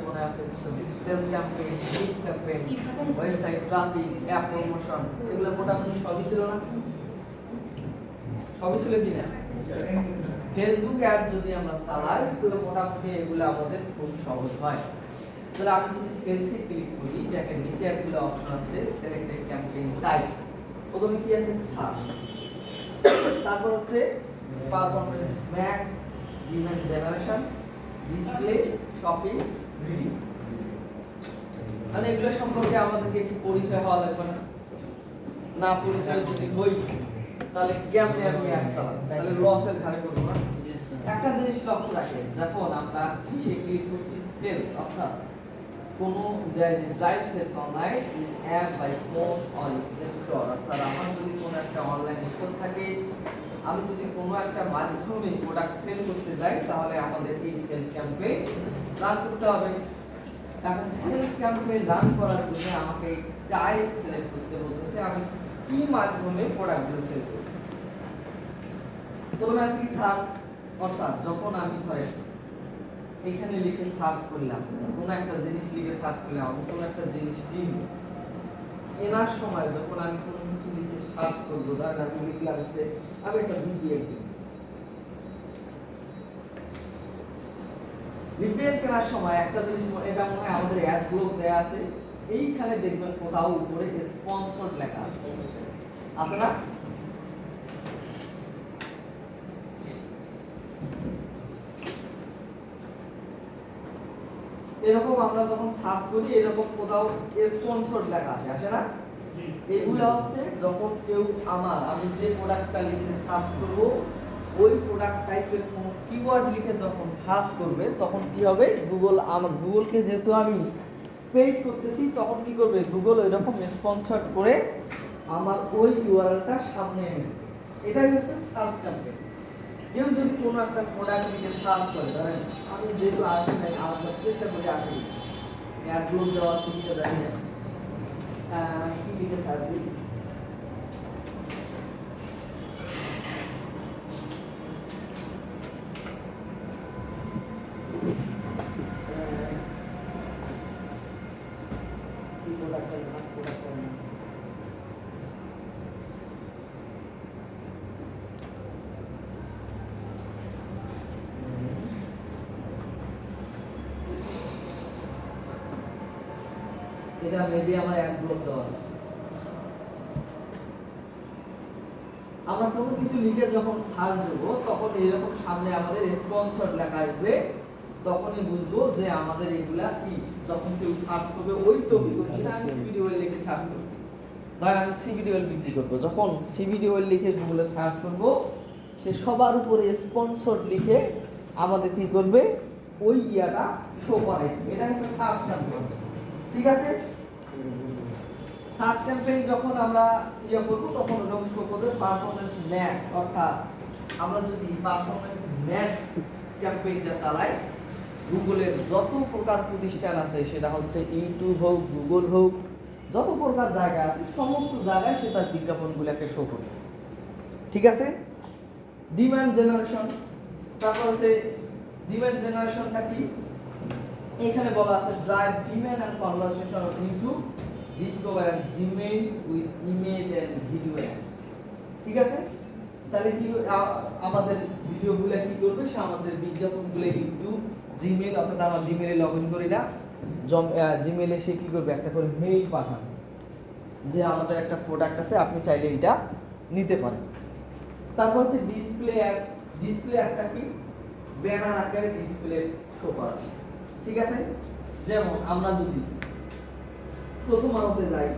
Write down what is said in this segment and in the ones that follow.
মনে আছে sales campaign, leads campaign, website traffic, app promotion, এগুলো মোটামুটি সবই ছিল না? সবই ছিল কি না? ফেসবুক অ্যাড যদি আমরা চালাই তাহলে মোটামুটি এগুলো আমাদের খুব সহজ হয়। তাহলে আমি যদি সেলসে ক্লিক করি, দেখেন নিচে এগুলো অপশন আছে, সিলেক্ট ক্যাম্পেইন টাইপ। প্রথমে কি আছে? সার্চ। তারপর হচ্ছে performance max, demand generation, display, shopping, video. মানে এগুলো সম্পর্কে আমাদেরকে একটু পরিচয় হওয়া লাগবে না? না পরিচয় যদি হই তাহলে কেমনে আমি অ্যাড চালাবো? তাহলে লসের ঘাড়ে করবো না? একটা জিনিস লক্ষ্য রাখেন, যখন আমরা কিসে ক্লিক করছি, সেলস, অর্থাৎ কোনো drive sales online in app by phone or store, অর্থাৎ আমার যদি কোনো একটা অনলাইন স্টোর থাকে, আমি যদি কোনো একটা মাধ্যমে প্রোডাক্ট সেল করতে যাই, তাহলে আমাদের এই সেলস ক্যাম্পেইন রান করতে হবে। এখন সেলস ক্যাম্পেইন রান করার জন্য আমাকে টাইপ সিলেক্ট করতে বলতেছে, আমি কি মাধ্যমে প্রোডাক্টগুলো সেল করব। প্রথমে আছে কি সার্চ, অর্থাৎ যখন আমি ধরেন এখানে লিখে সার্চ করলাম, কোনো একটা জিনিস লিখে সার্চ করলাম, আমি কোনো একটা জিনিস কিনব, কেনার সময় যখন আমি কোনো কিছু লিখে সার্চ করবো, ধরেন আমি লিখলাম হচ্ছে আমি একটা ভিপিএন কিনব। ভিপিএন কেনার সময় একটা জিনিস, এটা মনে হয় আমাদের অ্যাড গ্রুপ দেয়া আছে, এইখানে দেখবেন কোথাও উপরে স্পন্সরড লেখা আছে, আছে না? এরকম আমরা যখন সার্চ করি এরকম কোথাও স্পন্সরড লেখা আসে, আসে না? এগুলো হচ্ছে যখন কেউ আমি যে প্রোডাক্টটা লিখে সার্চ করব, ওই প্রোডাক্ট টাইপের কোন কিওয়ার্ড লিখে যখন সার্চ করবে, তখন কি হবে, গুগলকে যেহেতু আমি পেইড করতেছি, তখন কি করবে, গুগল ওইরকম স্পন্সর করে আমার ওই ইউআরএলটা সামনে এনে দেবে। এটাই হচ্ছে সার্চ ক্যাম্পেইন। কেউ যদি কোনো একটা প্রোডাক্ট লিখে সার্চ করে, ধরেন আমি যেহেতু আসি নাই, আমরা চেষ্টা করি আসি, অ্যাড গ্রুপ দেওয়া সিভিটা দেয়, কি লিখে সার্চ দিই, কি প্রোডাক্টের নাম, প্রোডাক্টের নাম এটা মেবি আমার অ্যাড গ্রুপ দেওয়া আছে। আমরা কোনো কিছু লিখে যখন সার্চ দেব, তখন এরকম সামনে আমাদের স্পন্সরড লেখা আসবে, তখনই বুঝবো যে আমাদের এগুলা কি, যখন কেউ সার্চ করবে ওই টপিক, এটা আমি সিবিডি ওয়েল লিখে সার্চ করছি, ধরেন আমি সিবিডি ওয়েল বিক্রি করবো, যখন সিবিডি ওয়েল লিখে গুগলে সার্চ করব, সে সবার উপরে স্পন্সরড লিখে আমাদের কি করবে, ওই ইয়াটা শো করাই, এটা হচ্ছে সার্চ ক্যাম্পেইন। ঠিক আছে? সার্চ ক্যাম্পেইন যখন আমরা করব, তখন ওরকম শো করবে পারফরম্যান্স ম্যাক্স, অর্থাৎ আমরা যদি পারফরম্যান্স ম্যাক্স ক্যাম্পেইনটা চালাই, গুগলের যত প্রকার প্রতিষ্ঠান আছে, সেটা হচ্ছে ইউটিউব হোক, গুগল হোক, যত প্রকার জায়গা আছে, সমস্ত জায়গায় সে তার বিজ্ঞাপনগুলোকে শো করবে। ঠিক আছে? ডিমান্ড জেনারেশন, তারপর হচ্ছে ডিমান্ড জেনারেশনটা কি, এখানে বলা আছে drive demand and conversation of YouTube, Discover and Gmail with image and video ads. ঠিক আছে? তাহলে কি আমাদের ভিডিওগুলো কি করবে, সে আমাদের বিজ্ঞাপনগুলো ইউটিউব, জিমেইল, অর্থাৎ আমরা জিমেইলে লগইন করি না, জিমেইলে সে কি করবে, একটা করে মেইল পাঠাবে যে আমাদের একটা প্রোডাক্ট আছে, আপনি চাইলে এটা নিতে পারেন। তারপর হচ্ছে ডিসপ্লে অ্যাড, ডিসপ্লে অ্যাডটা কি, ব্যানার আকারে ডিসপ্লে শো করা। ঠিক আছে? যেমন আমরা যদি প্রথম আলোতে যাই,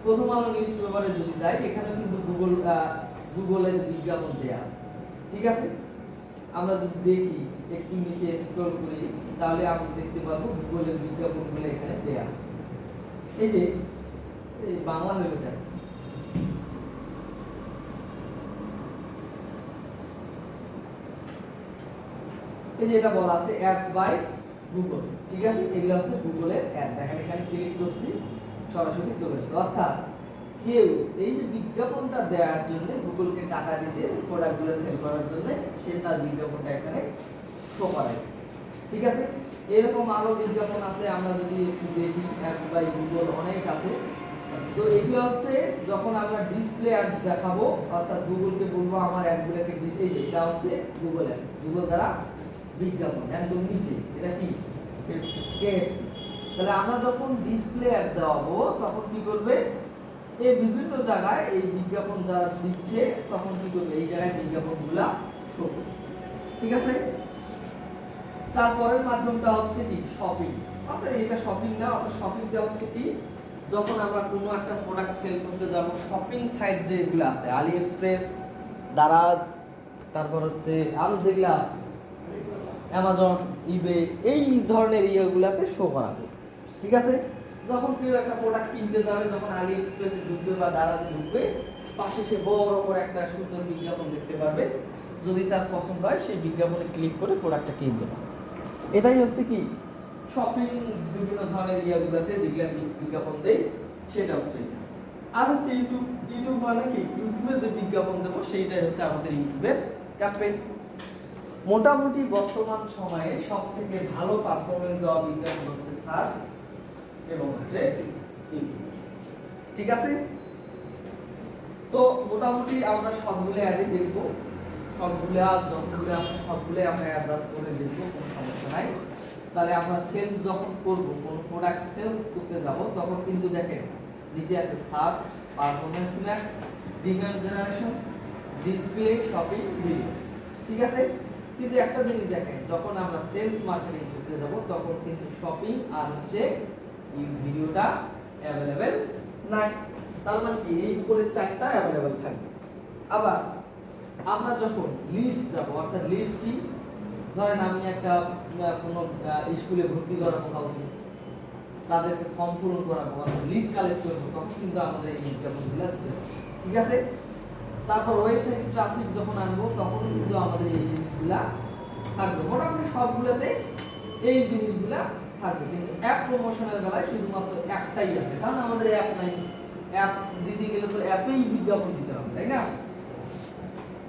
প্রথম আলো নিউজ পেপারে যদি যাই, এখানে কিন্তু গুগলের বিজ্ঞাপন দেয়া আছে। ঠিক আছে? আমরা যদি দেখি, একটু নিচে স্ক্রল করি, তাহলে আমরা দেখতে পাবো গুগলের বিজ্ঞাপনগুলো এখানে দেয়া আছে। এই যে এই বাংলা হলো কেন, এই যে এটা বলা আছে অ্যাডস বাই গুগল। ঠিক আছে? এগুলো হচ্ছে গুগলের অ্যাড। দেখেন এখানে ক্লিক করছি, সরাসরি চলে আসছে। অর্থাৎ কেউ এই যে বিজ্ঞাপনটা দেওয়ার জন্য গুগলকে টাকা দিয়েছে প্রোডাক্টগুলো সেল করার জন্য, সে তার বিজ্ঞাপনটা এখানে শো করায় দিয়েছে। ঠিক আছে, এরকম আরো বিজ্ঞাপন আছে, আমরা যদি একটু দেখি অ্যাডস বাই গুগল অনেক আছে। তো এগুলো হচ্ছে যখন আমরা ডিসপ্লে অ্যাড দেখাবো, অর্থাৎ গুগলকে বলবো আমার অ্যাডগুলোকে ডিসপ্লে, এটা হচ্ছে গুগল অ্যাড, গুগল দ্বারা বিজ্ঞাপন একদম নিচে, এটা কি কেএফসি। তাহলে আমরা যখন ডিসপ্লে অ্যাড দেওয়াবো তখন কি করবে, এই বিভিন্ন জায়গায় এই বিজ্ঞাপন যারা দিচ্ছে তখন কি করবে, এই জায়গায় বিজ্ঞাপনগুলা শো করবে। ঠিক আছে, তারপরের মাধ্যমটা হচ্ছে কি শপিং, অর্থাৎ এটা শপিং না, অর্থাৎ শপিংটা হচ্ছে কি যখন আমরা কোনো একটা প্রোডাক্ট সেল করতে যাব, শপিং সাইট যেগুলো আছে আলি এক্সপ্রেস, দারাজ, তারপর হচ্ছে আরো যেগুলো আছে অ্যামাজন, ইবে, এই ধরনের ইয়েগুলাতে শো করাবে। ঠিক আছে, যখন কেউ একটা প্রোডাক্ট কিনতে যাবে, যখন আলি এক্সপ্রেসে ঢুকবে বা দারাজে ঢুকবে, পাশে সে বড় করে একটা সুন্দর বিজ্ঞাপন দেখতে পারবে, যদি তার পছন্দ হয় সেই বিজ্ঞাপনে ক্লিক করে প্রোডাক্টটা কিনতে পারবে। এটাই হচ্ছে কি শপিং, বিভিন্ন ধরনের ইয়েগুলোতে যেগুলো বিজ্ঞাপন দেয় সেটা হচ্ছে এটা। আর হচ্ছে ইউটিউব, ইউটিউব মানে কি ইউটিউবে যে বিজ্ঞাপন দেবো সেইটাই হচ্ছে আমাদের ইউটিউবের ক্যাম্পেইন। মোটামুটি বর্তমান সময়ে সব থেকে ভালো পারফরমেন্স দেওয়া বিজ্ঞাপন হচ্ছে সার্চ এবং হচ্ছে ইউটিউব। ঠিক আছে, তো মোটামুটি আমরা সবগুলো অ্যাডই দেখবো, সবগুলো যতগুলো আছে সবগুলো আমরা অ্যাড করে দেখবো, কোনো সমস্যা নাই। তাহলে আমরা সেলস যখন করবো, কোনো প্রোডাক্ট সেলস করতে যাব, তখন কিন্তু দেখেন নিচে আছে search, performance max, demand generation, display, shopping, video. ঠিক আছে, কিন্তু একটা জিনিস দেখেন, যখন আমরা সেলস মার্কেটিং করতে যাব তখন কিন্তু শপিং আর হচ্ছে এই ভিডিওটা অ্যাভেলেবেল নাই। তার মানে কি এই উপরে চারটা অ্যাভেলেবেল থাকবে। আবার আমরা যখন লিডস যাব, অর্থাৎ লিডস কি, ধরেন আমি একটা কোনো স্কুলে ভর্তি করাবো কাউকে, তাদেরকে ফর্ম পূরণ করাবো, অর্থাৎ লিড কালেক্ট করবো, তখন কিন্তু আমাদের এই বিজ্ঞাপনগুলো দিতে হবে। ঠিক আছে, তারপর ওয়েবসাইট ট্রাফিক যখন আনবো তখন কিন্তু আমাদের এই জিনিসগুলা থাকবে। মোটামুটি সবগুলোতে এই জিনিসগুলা থাকবে, কিন্তু অ্যাপ প্রমোশনের বেলায় শুধুমাত্র একটাই আছে, কারণ আমাদের অ্যাপ নাই। অ্যাপ দিতে গেলে তো অ্যাপেই বিজ্ঞাপন দিতে হবে, তাই না?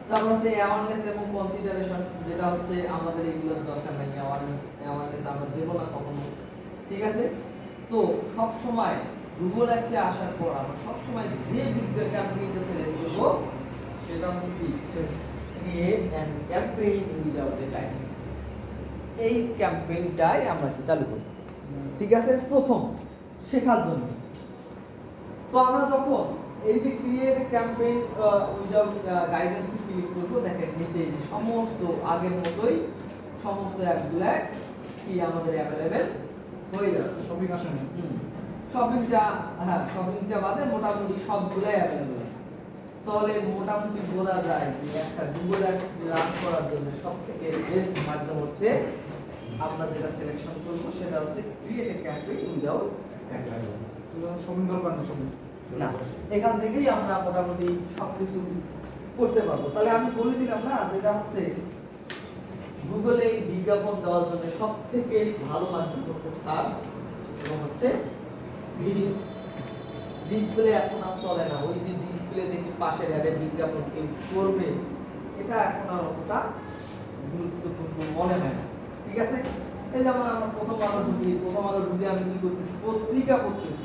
তারপর হচ্ছে অ্যাওয়ারনেস এবং কনসিডারেশন, যেটা হচ্ছে আমাদের এগুলোর দরকার নাই, অ্যাওয়ারনেস আমরা দেবো না কখনো। ঠিক আছে, তো সব সময় গুগল অ্যাডসে আসার পর আমরা সব সময় যে ক্যাম্পেইনটা সিলেক্ট করব সেটা হচ্ছে কি create an campaign without the timings. এই ক্যাম্পেইনটাই আমরা কি চালু করব। ঠিক আছে, প্রথম শেখার জন্য। তো আমরা যখন এই যে create campaign without guidance click করব, দেখেন নিচে এই যে সমস্ত আগের মতোই সমস্ত অ্যাপগুলো কি আমাদের অ্যাভেলেবেল হয়ে যাচ্ছে। শপিং আসে না, শপিংটা, হ্যাঁ শপিংটা বাদে মোটামুটি সবগুলাই অ্যাভেলেবেল আছে। তাহলে মোটামুটি বলা যায় যে একটা গুগল অ্যাডস রান করার জন্য সবথেকে বেস্ট মাধ্যম হচ্ছে আমরা যেটা সিলেকশন করব সেটা হচ্ছে create a campaign without guidance. Shopping দরকার না, শপিং না, এখান থেকেই আমরা মোটামুটি সবকিছু করতে পারবো। তাহলে আমি বলে দিলাম না, যেটা হচ্ছে গুগলে বিজ্ঞাপন দেওয়ার জন্য সবথেকে ভালো মাধ্যম হচ্ছে সার্চ এবং হচ্ছে ভিডিও। ডিসপ্লে এখন আর চলে না, ওই যে ডিসপ্লে দেখে পাশের অ্যাডে বিজ্ঞাপন কেউ করবে, এটা এখন আর অতটা গুরুত্বপূর্ণ মনে হয় না। ঠিক আছে, এই যেমন আমরা প্রথম আলো ঢুকে আমি কি করতেছি, পত্রিকা পড়তেছি,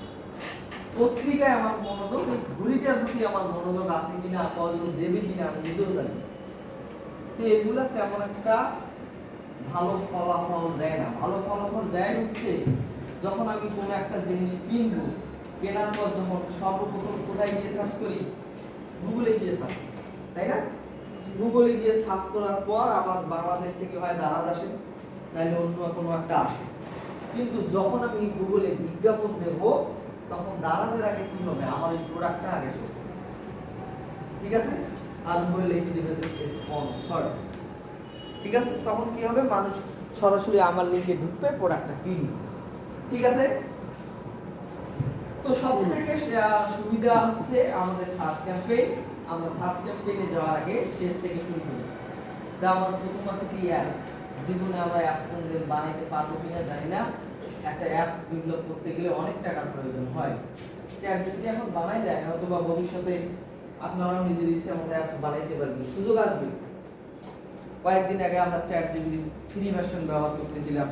পত্রিকায় আমার মনোযোগ, এই ঘুড়িটার প্রতি আমার মনোযোগ আছে কিনা, কজন দেবে কিনা আমি নিজেও জানি। তো এগুলা তেমন একটা ভালো ফলাফল দেয় না। ভালো ফলাফল দেয় হচ্ছে যখন আমি কোনো একটা জিনিস কিনবো, কেনার পর যখন সর্বপ্রথম কোথায় গিয়ে সার্চ করি, গুগলে গিয়ে সার্চ, তাই না? গুগলে গিয়ে সার্চ করার পর আমার বাংলাদেশ থেকে হয় দারাজ আসে, নাহলে অন্য কোনো একটা আসে। কিন্তু যখন আমি গুগলে বিজ্ঞাপন দেব তখন দারাজের আগে কি হবে, আমার এই প্রোডাক্টটা আগে শো করবে। ঠিক আছে, আর উপরে লিখে দিবে যে স্পন্সর। ঠিক আছে, তখন কি হবে, মানুষ সরাসরি আমার লিংকে ঢুকবে, প্রোডাক্টটা কিনবে। ঠিক আছে, তো সবথেকে সুবিধা হচ্ছে আমাদের সার্চ ক্যাম্পেইন। আমরা সার্চ ক্যাম্পেইনে যাওয়ার আগে শেষ থেকে শুরু করি। তা আমাদের প্রথম আছে কি অ্যাপস। জীবনে আমরা অ্যাপস কোনদিন বানাইতে পারবো কিনা জানি না, একটা অ্যাপস ডেভেলপ করতে গেলে অনেক টাকার প্রয়োজন হয়। চ্যাট জিপিটি এখন বানাই দেয়, অথবা ভবিষ্যতে আপনারাও নিজের ইচ্ছে মতো অ্যাপস বানাইতে পারবেন, সুযোগ আসবে। কয়েকদিন আগে আমরা চ্যাট জিপিটি ফ্রি ভার্সন ব্যবহার করতেছিলাম,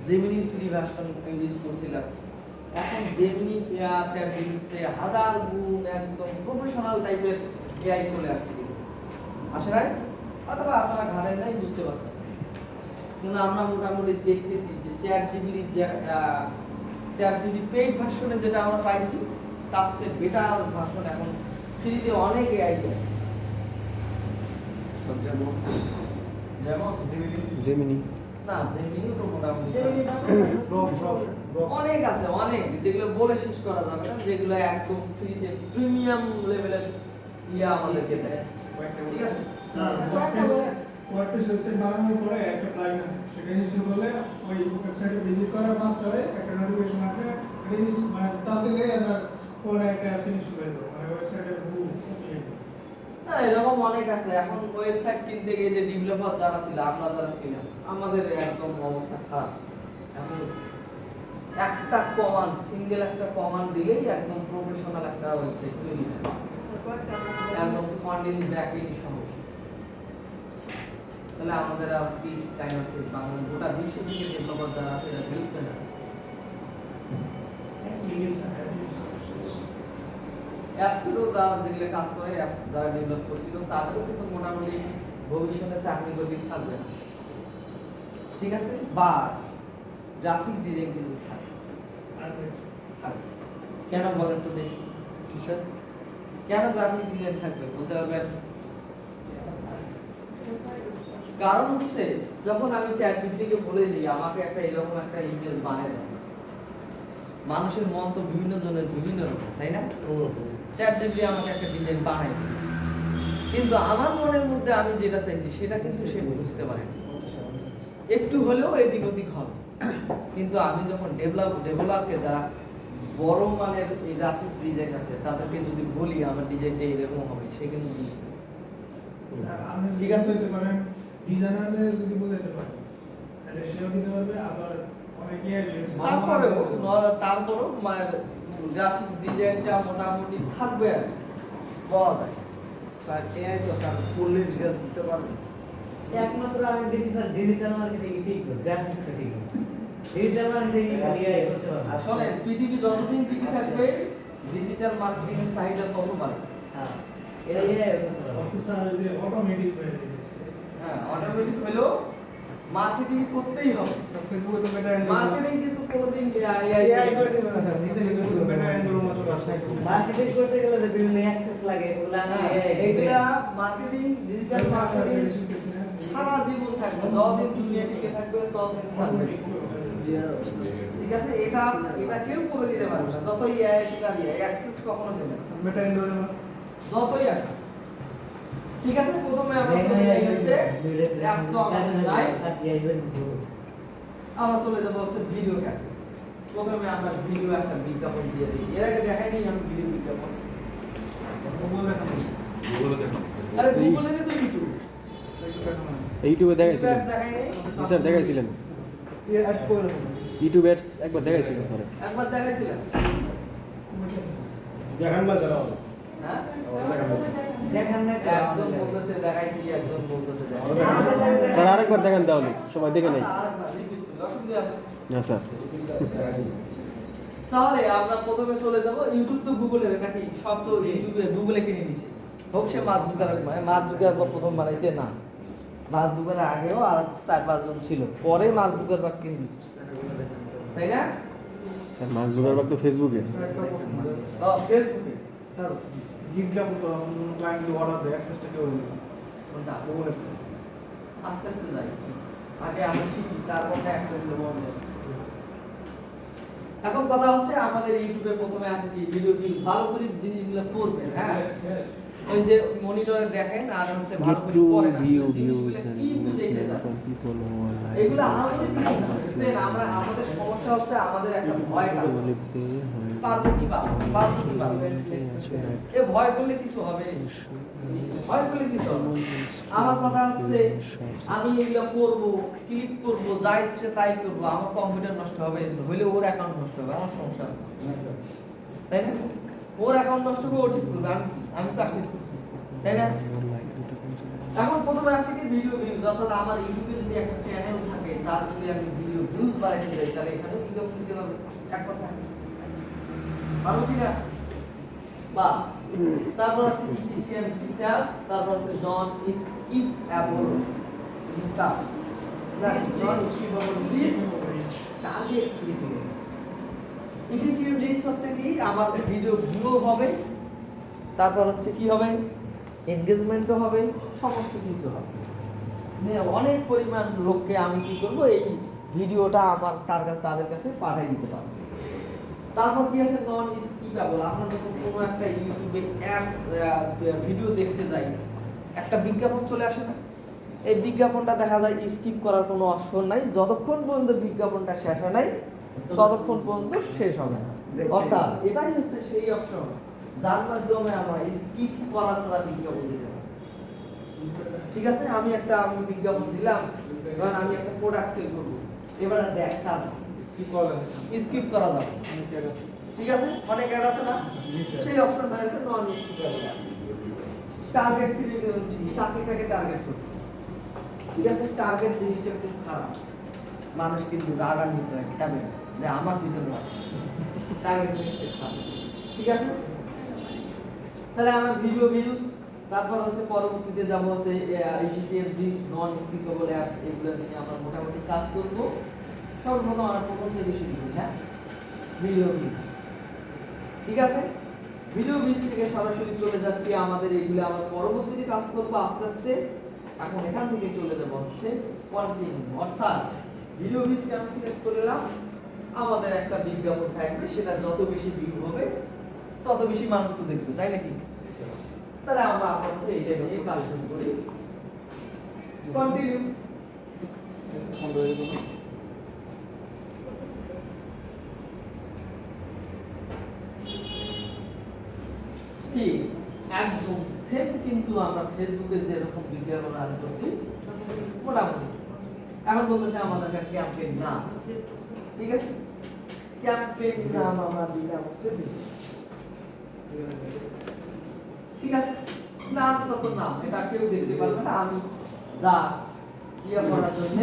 জেমিনি ফ্রি ভার্সন ইউজ করছিলাম। এখন জেমিনি চ্যাট জিপিটিতে হাজার গুণ একদম প্রফেশনাল টাইপের এআই চলে আসছে, আসে নাই? অথবা আপনারা ঘাড়ের নাই, বুঝতে পারতেছেন। কিন্তু আমরা মোটামুটি দেখতেছি যে চ্যাট জিপিটি পেইড ভার্সনে যেটা আমরা পাইছি তার চেয়ে বেটার ভার্সন এখন ফ্রিতে অনেক এআই দেয়। যেমন জেমিনি না, জেমিনি তো মোটামুটি অনেক আছে, অনেক যেগুলো বলে শেষ করা যাবে না, যেগুলো একদম ফ্রিতে প্রিমিয়াম লেভেলের আমাদেরকে দেয়। ঠিক আছে, ওয়ার্ডপ্রেস ওয়েবসাইট বানানোর পরে একটা প্লাগইন আছে, সেটা ইনস্টল করলে ওই ওয়েবসাইটে ভিজিট করার মাত্রই একটা নোটিফিকেশন আসবে, মানে ইনস্টল দিলেই আপনার ফোনে একটা অ্যাপস ইনস্টল হয়ে যাবে, মানে ওয়েবসাইটের না এরকম অনেক আছে। এখন ওয়েবসাইট কিনতে গিয়ে যে ডেভেলপার যারা ছিল, আমরা যারা ছিলাম, আমাদের একদম অবস্থা খারাপ। এখন একটা কমান্ড, সিঙ্গেল একটা কমান্ড দিলেই একদম প্রফেশনাল একটা ওয়েবসাইট তৈরি হয়, একদম ফ্রন্ট এন্ড ব্যাক এন্ড সহ। তাহলে আমাদের আর কি টাইম আছে? বাংলা গোটা বিশ্ব থেকে ডেভেলপার যারা আছে এরা হেল্প করে না। অ্যাপসেরও যারা যেগুলো কাজ করে, অ্যাপস যারা ডেভেলপ করছিল, তাদেরও কিন্তু মোটামুটি ভবিষ্যতে চাকরি বাকরি থাকবে না। ঠিক আছে, বা গ্রাফিক্স ডিজাইন কিন্তু থাকবে। কেন বলেন তো দেখি? কিসের? কেন গ্রাফিক্স ডিজাইন থাকবে বলতে পারবেন? কারণ হচ্ছে যখন আমি চ্যাট জিপিটিকে বলে দিই আমাকে একটা এরকম একটা ইমেজ বানিয়ে দাও, মানুষের মন তো বিভিন্ন জনের বিভিন্ন রকম, তাই না? চ্যাট জিপিটি আমাকে একটা ডিজাইন বানায় দিল, কিন্তু আমার মনের মধ্যে আমি যেটা চাইছি সেটা কিন্তু সে বুঝতে পারে না, একটু হলেও এদিক ওদিক হবে। কিন্তু আমি যখন ডেভেলপারকে, যারা বড় মানের এই গ্রাফিক্স ডিজাইন আছে, তাদেরকে যদি বলি আমার ডিজাইনটা এরকম হবে, সে কিন্তু বুঝবে। ঠিক আছে, হতে পারেন ডিজাইনারে যদি বোঝাতে পারে তাহলে সেও দিতে পারবে, আবার অনেকে তারপরেও গ্রাফিক্স ডিজাইনটা মোটামুটি থাকবে আর বলা যায়। স্যার এআই তো স্যার ফুললি ডিটেইলস দিতে পারবে। একমাত্র আমি দেখি স্যার ডিজিটাল মার্কেটিং ঠিক করে, গ্রাফিক্স ঠিক করে, ডিজিটাল মার্কেটিং এআই করতে পারবে। আসলে পৃথিবী যতদিন টিকে থাকবে ডিজিটাল মার্কেটিং এর চাহিদা তত বাড়বে। হ্যাঁ, এটা এআই করতে পারবে। অফিসার যে অটোমেটিক হয়ে যাচ্ছে, হ্যাঁ, অটোমেটিক হলেও মার্কেটিং করতেই হবে। ফেসবুকে তো বেটা মার্কেটিং কিন্তু কোনোদিন এআই করে দিবে না স্যার, নিজে নিজে করবে, বেটা এন্ডের মতো কাজ নাই। মার্কেটিং করতে গেলে যে বিভিন্ন অ্যাক্সেস লাগে, ওগুলা এআই এইটা মার্কেটিং, ডিজিটাল মার্কেটিং সারা জীবন থাকবে, যতদিন দুনিয়া টিকে থাকবে ততদিন থাকবে। ঠিক আছে, এটা কেউ করে দিতে পারবে না, যতই এআই শিকারি অ্যাক্সেস কখনো দেবে না, বেটা এন্ডের যতই আসে। ঠিক আছে, প্রথমে আমরা চলে যাই হচ্ছে একদম নাই, আমরা চলে যাবো হচ্ছে ভিডিও ক্যাটে। প্রথমে আমরা ভিডিও একটা বিজ্ঞাপন দিয়ে দিই, এর আগে দেখাইনি আমি ভিডিও বিজ্ঞাপন। আরে গুগলেরই তো ইউটিউব, ইউটিউবে দেখাইছিলেন? দেখাইনি জি স্যার দেখাইছিলেন, অ্যাড করে দেবো। ইউটিউব অ্যাডস একবার দেখাইছিলেন স্যার। একবার দেখাইছিলাম। দেখান না যারা হ্যাঁ, দেখান না তো একজন বলতেছে দেখাইছি, একজন বলতেছে দেখাইছি। স্যার আরেকবার দেখান তাহলে, সবাই দেখে নেই। আচ্ছা, আরেকবার repeat করি, অসুবিধা আছে? না স্যার। তাহলে আমরা প্রথমে চলে যাব ইউটিউব, তো গুগলের নাকি সব তো ইউটিউবে গুগলে কিনে নিছে, হোক সে মার্ক জুকারবার্গ প্রথম বানাইছে না, মার্ক জুকারের আগেও আর 4-5 জন ছিল, পরে মার্ক জুকারবার্গ কিনে দিছে, তাই না? স্যার মার্ক জুকারবার্গ তো ফেসবুকে। ফেসবুকে স্যার বিজ্ঞাপন ক্লায়েন্ট অর্ডার দেয়, অ্যাক্সেসটা কেউ নেই কোনটা? গুগলে। আস্তে আস্তে যাই, আগে আমরা শিখি, তারপর অ্যাক্সেস দেবো আমরা। এখন কথা হচ্ছে আমাদের ইউটিউবে প্রথমে আছে কি ভিডিও ভিউজ, ভালো করে জিনিসগুলো পড়বেন। হ্যাঁ, ওই যে মনিটরে দেখেন আর হচ্ছে ভালো করে পড়েন, ভিউ আসলে ভিউজ জিনিসগুলো কি বুঝাইতে যাচ্ছে। people who are like এগুলো আমাদের কিছু না, বুঝছেন? আমরা আমাদের সমস্যা হচ্ছে আমাদের একটা ভয় কাজ করে। পারবো কি পারবো? এ ভয় করলে কিছু হবে, ভয় করলে কিছু হবে। আমার কথা হচ্ছে আমি এগুলো করবো, ক্লিক করবো, যা ইচ্ছে তাই করবো, আমার কম্পিউটার নষ্ট হবে, হইলে ওর অ্যাকাউন্ট নষ্ট হবে, আমার সমস্যা আছে, তাই না? ওর অ্যাকাউন্ট নষ্ট হবে, ও ঠিক করবে, আমি প্র্যাকটিস করছি, তাই না? এখন প্রথমে আছে কি ভিডিও ভিউজ, অর্থাৎ আমার ইউটিউবে যদি একটা চ্যানেল থাকে তার যদি আমি ভিডিও ভিউজ বাড়াইতে যাই তাহলে এখানে ভিডিও দিতে হবে, এক কথা পারবো কিনা? বাস তারপর আছে ইফিসিয়েন্ট রিসার্চ, তারপর আছে non skippable research, that is non skippable reach target clicks. Efficient reach হচ্ছে কি আমার ভিডিও ভিউ হবে, তারপর হচ্ছে কি হবে, এনগেজমেন্টও হবে, সমস্ত কিছু হবে, মানে অনেক পরিমাণ লোককে আমি কি করব এই ভিডিওটা আমার তাদের কাছে পাঠিয়ে দিতে পারবো। তারপর কি আছে নন স্কিপেবল, আমরা যখন কোনো একটা ইউটিউবে অ্যাডস ভিডিও দেখতে যাই একটা বিজ্ঞাপন চলে আসে না, এই বিজ্ঞাপনটা দেখা যায় স্কিপ করার কোনো অপশন নাই, যতক্ষণ পর্যন্ত বিজ্ঞাপনটা শেষ হয় নাই ততক্ষণ পর্যন্ত শেষ হবে না, অর্থাৎ এটাই হচ্ছে সেই অপশন যার মাধ্যমে আমরা স্কিপ করা ছাড়া বিজ্ঞাপন দিতে পারি। ঠিক আছে, আমি বিজ্ঞাপন দিলাম, কারণ আমি একটা প্রোডাক্ট সেল করব, এবারে দেখতাম স্কিপ করা যাবে, ঠিক আছে, অনেক অ্যাড আছে না, সেই অপশনটা আছে নন স্কিপেবল। টার্গেট ফ্রিকোয়েন্সি, কাকে টার্গেট করব, ঠিক আছে, টার্গেট জিনিসটা খুব খারাপ, মানুষ কিন্তু রাগান্বিত হয়, খাবে যে আমার পিছনে আছে, টার্গেট জিনিসটা খারাপ, ঠিক আছে। তাহলে আমরা ভিডিও ভিউজ, তারপর হচ্ছে পরবর্তীতে যাব হচ্ছে efficient reach, non skippable ads, এগুলো নিয়ে আমরা মোটামুটি কাজ করব। সর্বপ্রথম আমরা প্রথম থেকে শুরু করি, হ্যাঁ, ভিডিও ভিউজ, ঠিক আছে। ভিডিও ভিউজ থেকে সরাসরি চলে যাচ্ছি আমাদের এইগুলো আমরা পরবর্তীতে কাজ করব আস্তে আস্তে। এখন এখান থেকে চলে যাব হচ্ছে কন্টিনিউ, অর্থাৎ ভিডিও ভিউজকে আমি সিলেক্ট করলাম, আমাদের একটা বিজ্ঞাপন থাকবে, সেটা যত বেশি ভিউ হবে তত বেশি মানুষ তো দেখবে, তাই নাকি? তাহলে আমরা আপাতত এইটা নিয়ে কাজ শুরু করি, কন্টিনিউ। ঠিক একদম সেম কিন্তু আমরা ফেসবুকে যেরকম বিজ্ঞাপন আজ করছি মোটামুটি। এখন বলতেছে আমাদের একটা ক্যাম্পেইন নাম, ঠিক আছে, ক্যাম্পেইন নাম আমরা দিলাম হচ্ছে, ঠিক আছে, নাম তত নাম, এটা কেউ দেখতে পারবে না, আমি যা ইয়া করার জন্য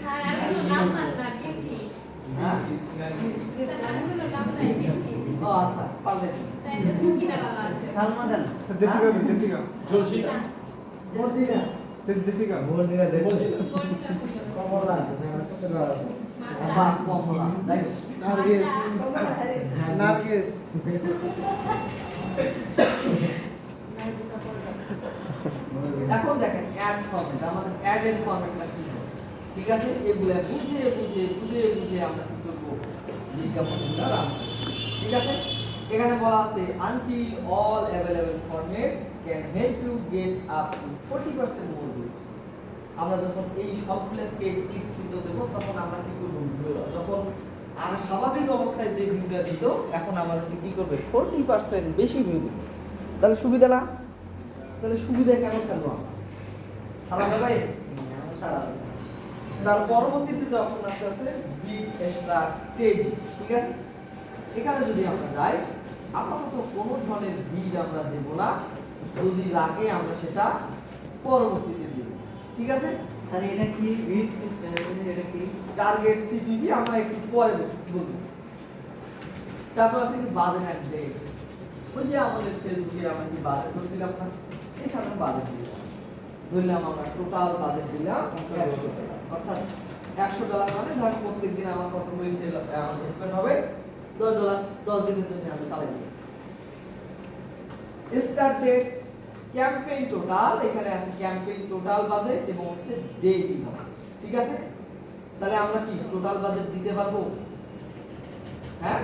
স্যার আমি তো নাম না কি হ্যাঁ, ও আচ্ছা পারলে স্যার এটা সুকিনা বাবা Salman Ali, Jessica Georgina Marjina Jessica Kamala বা কমলা তাই নার্গিস এখন দেখেন অ্যাড ফরম্যাট, আমাদের অ্যাড এর ফরম্যাটটা কি হবে, ঠিক আছে, এগুলা বুঝে আমরা কি করব, বিজ্ঞাপনটা রাখবো, ঠিক আছে। এখানে বলা আছে until all available formats can help you get up to 40% more views। আমরা যখন এই সবগুলোকে ক্লিক দেব তখন আমরা কি করব, যখন আর স্বাভাবিক অবস্থায় যে ভিউটা দিত এখন আমাদের কি করবে 40% বেশি ভিউ দিবে, তাহলে সুবিধা না? তাহলে সুবিধা কেন ছাড়বো আমরা, সারা ভাই সারা। তার পরবর্তীতে যে অপশন আছে বিট স্ট্র্যাটেজি, ঠিক আছে, এখানে যদি আমরা যাই আপাতত কোনো ধরনের বিড আমরা দেব না, যদি লাগে আমরা সেটা পরবর্তীতে দেব, ঠিক আছে। স্যার এটা কি রিড এটা কি টার্গেট সিপিপি আমরা একটু পরে বলতেছি। তারপর আছে কি বাজেট অ্যান্ড ডেট, ওই যে আমাদের ফেসবুকে আমরা কি বাজেট করছিলাম না, এখানে বাজেট দিলাম, ধরলাম আমরা টোটাল বাজেট দিলাম $100, অর্থাৎ $100 মানে ধর প্রত্যেকদিন আমার কত করে সেল স্পেন্ড হবে $10, 10 দিনের জন্য আমি চালাই দিই। স্টার্ট ডেট, ক্যাম্পেইন টোটাল, এখানে আছে ক্যাম্পেইন টোটাল বাজেট এবং হচ্ছে ডেইলি বাজেট, ঠিক আছে। তাহলে আমরা কি টোটাল বাজেট দিতে পারবো, হ্যাঁ,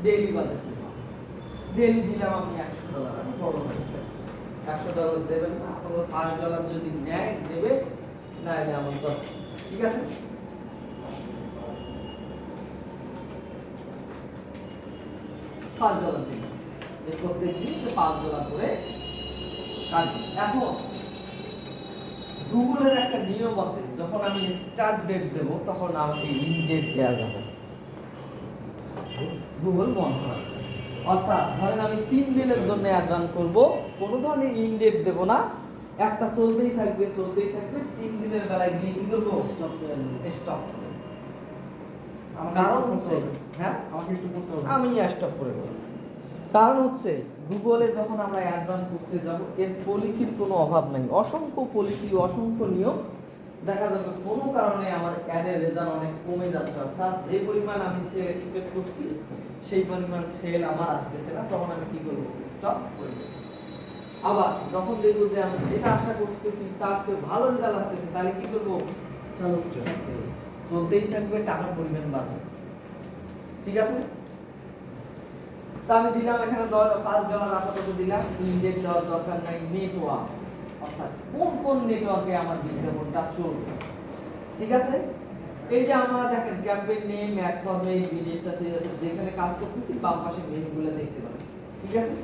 ডেইলি বাজেট ডেইলি দিলাম আমি $100, আমি বড় ভাই $100 দেবেন না, $5 যদি নেয় দেবে, না এলে আমার তো ঠিক আছে। $5 দিন, যে প্রত্যেক দিন সে $5 করে কাটবে। এখন গুগলের একটা নিয়ম আছে, যখন আমি স্টার্ট ডেট দেব তখন আমাকে ইন ডেট দেওয়া যাবে, গুগল বন্ধ হয়। অর্থাৎ ধরেন আমি 3 দিনের জন্য অ্যাড রান করব, কোনো ধরনের ইন ডেট দেব না, একটা চলতেই থাকবে 3 দিনের বেলায় গিয়ে কি করবো, স্টপ করে দেব। কারণ হচ্ছে হ্যাঁ আমাকে একটু করতে হবে। আমি স্টপ করে দেব। কারণ হচ্ছে গুগলে যখন আমরা অ্যাড রান করতে যাব, এর পলিসির কোনো অভাব নাই, অসংখ্য পলিসি, অসংখ্য নিয়ম। দেখা যাবে কোনো কারণে আমার অ্যাডের রেজাল্ট অনেক কমে যাচ্ছে, অর্থাৎ যে পরিমাণ আমি সেল এক্সপেক্ট করছি সেই পরিমাণ সেল আমার আসতেছে না, তখন আমি কি করব, স্টপ করে দেব। আবার যখন দেখব যে আমি যেটা আশা করতেছি তার চেয়ে ভালো রেজাল্ট আসতেছে, তাহলে কি করব, চলতেই থাকবে, টাকার পরিমাণ বাড়বে। ঠিক আছে, তা আমি দিলাম এখানে $5 আপাতত দিলাম, ইনডেট দেওয়ার দরকার নাই, নেটওয়ার্ক, অর্থাৎ কোন কোন নেটওয়ার্কে আমার বিজ্ঞাপনটা চলবে। ঠিক আছে, এই যে আমরা দেখেন ক্যাম্পেইন নেম, অ্যাড ফরম্যাট, বিজনেসটা সিরিয়াস, যেখানে কাজ করতেছি বাম পাশে মেনুগুলো দেখতে পাচ্ছি। ঠিক আছে,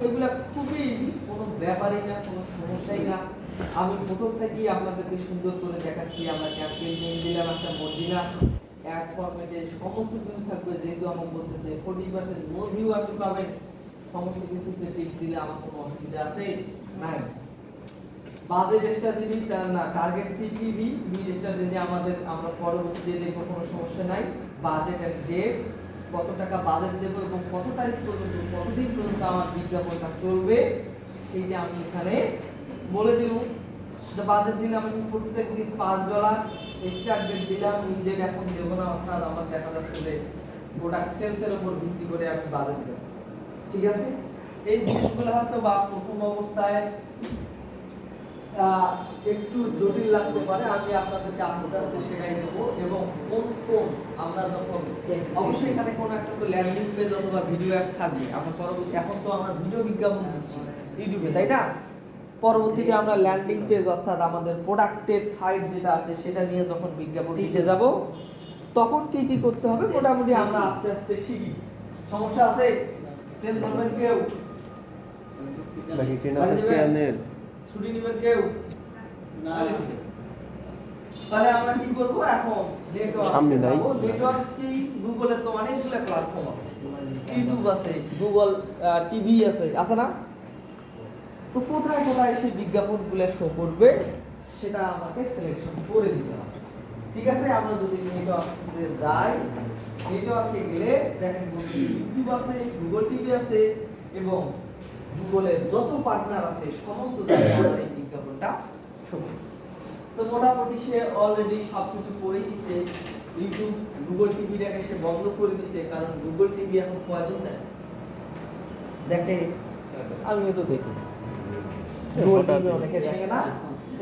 এগুলা খুবই ইজি, কোনো ব্যাপারই না, কোনো সমস্যাই না। আমি প্রথম থেকেই আপনাদেরকে সুন্দর করে দেখাচ্ছি। আমরা ক্যাম্পেইন নেম দিলাম একটা মর্জিনা, অ্যাড ফরম্যাটে সমস্ত কিছু থাকবে, যেহেতু আমার বলতেছে 40% নো ভিউয়ার্স পাবেন, সমস্ত কিছুতে টিক দিলে আমার কোনো অসুবিধা আছে নাই। বাজেট স্ট্র্যাটেজি না, টার্গেট সিপিভি, মিড স্ট্র্যাটেজি আমাদের আমরা পরবর্তীতে দেখব, কোনো সমস্যা নাই। বাজেট এন্ড ডেটস, কত টাকা বাজেট দেব এবং কত তারিখ পর্যন্ত, কতদিন পর্যন্ত আমার বিজ্ঞাপনটা চলবে, সেইটা আমি এখানে বলে দিব। যে বাজেট দিলাম আমি প্রত্যেক দিন $5, স্টার্ট ডেট দিলাম, ইনডেট এখন দেব না, অর্থাৎ আমার দেখা যাচ্ছে যে প্রোডাক্ট সেলসের উপর ভিত্তি করে আমি বাজেট দেব। ঠিক আছে, এই জিনিসগুলো হয়তো বা প্রথম অবস্থায় একটু জটিল লাগতে পারে, আমি আপনাদেরকে আস্তে আস্তে শেখাই দেব। এবং কোন কোন আমরা যখন অবশ্যই এখানে কোনো একটা তো ল্যান্ডিং পেজ অথবা ভিডিও অ্যাডস থাকবে, আমরা পরবর্তী, এখন তো আমরা ভিডিও বিজ্ঞাপন দিচ্ছি ইউটিউবে, তাই না? পরবর্তীতে আমরা ল্যান্ডিং পেজ অর্থাৎ আমাদের প্রোডাক্টের সাইট যেটা আছে সেটা নিয়ে যখন বিজ্ঞাপন দিতে যাব, তখন কি কি করতে হবে মোটামুটি আমরা আস্তে আস্তে শিখি। সমস্যা আছে? ট্রেন ধরবেন কেউ? বাকি ট্রেন আছে স্ক্যানের ছুটি নেবেন কেউ? তাহলে ঠিক আছে। তাহলে আমরা কি করব এখন, নেটওয়ার্ক সামনে নাই। নেটওয়ার্ক কি, গুগলে তো অনেকগুলো প্ল্যাটফর্ম আছে, ইউটিউব আছে, গুগল টিভি আছে না? তো কোথায় কোথায় সেই বিজ্ঞাপনগুলো শো করবে সেটা আমাকে সিলেকশন করে দিতে হবে। ঠিক আছে, আমরা যদি নেটওয়ার্কে যাই, নেটওয়ার্কে গেলে দেখেন ইউটিউব আছে, গুগল টিভি আছে এবং গুগলের যত পার্টনার আছে সমস্ত জায়গায় আমার এই বিজ্ঞাপনটা শো করবে। তো মোটামুটি সে অলরেডি সবকিছু করেই দিছে। ইউটিউব গুগল টিভিটাকে সে বন্ধ করে দিছে, কারণ গুগল টিভি এখন কয়জন দেখে? আমিও তো দেখি, গুগল টিভি অনেকে দেখে না।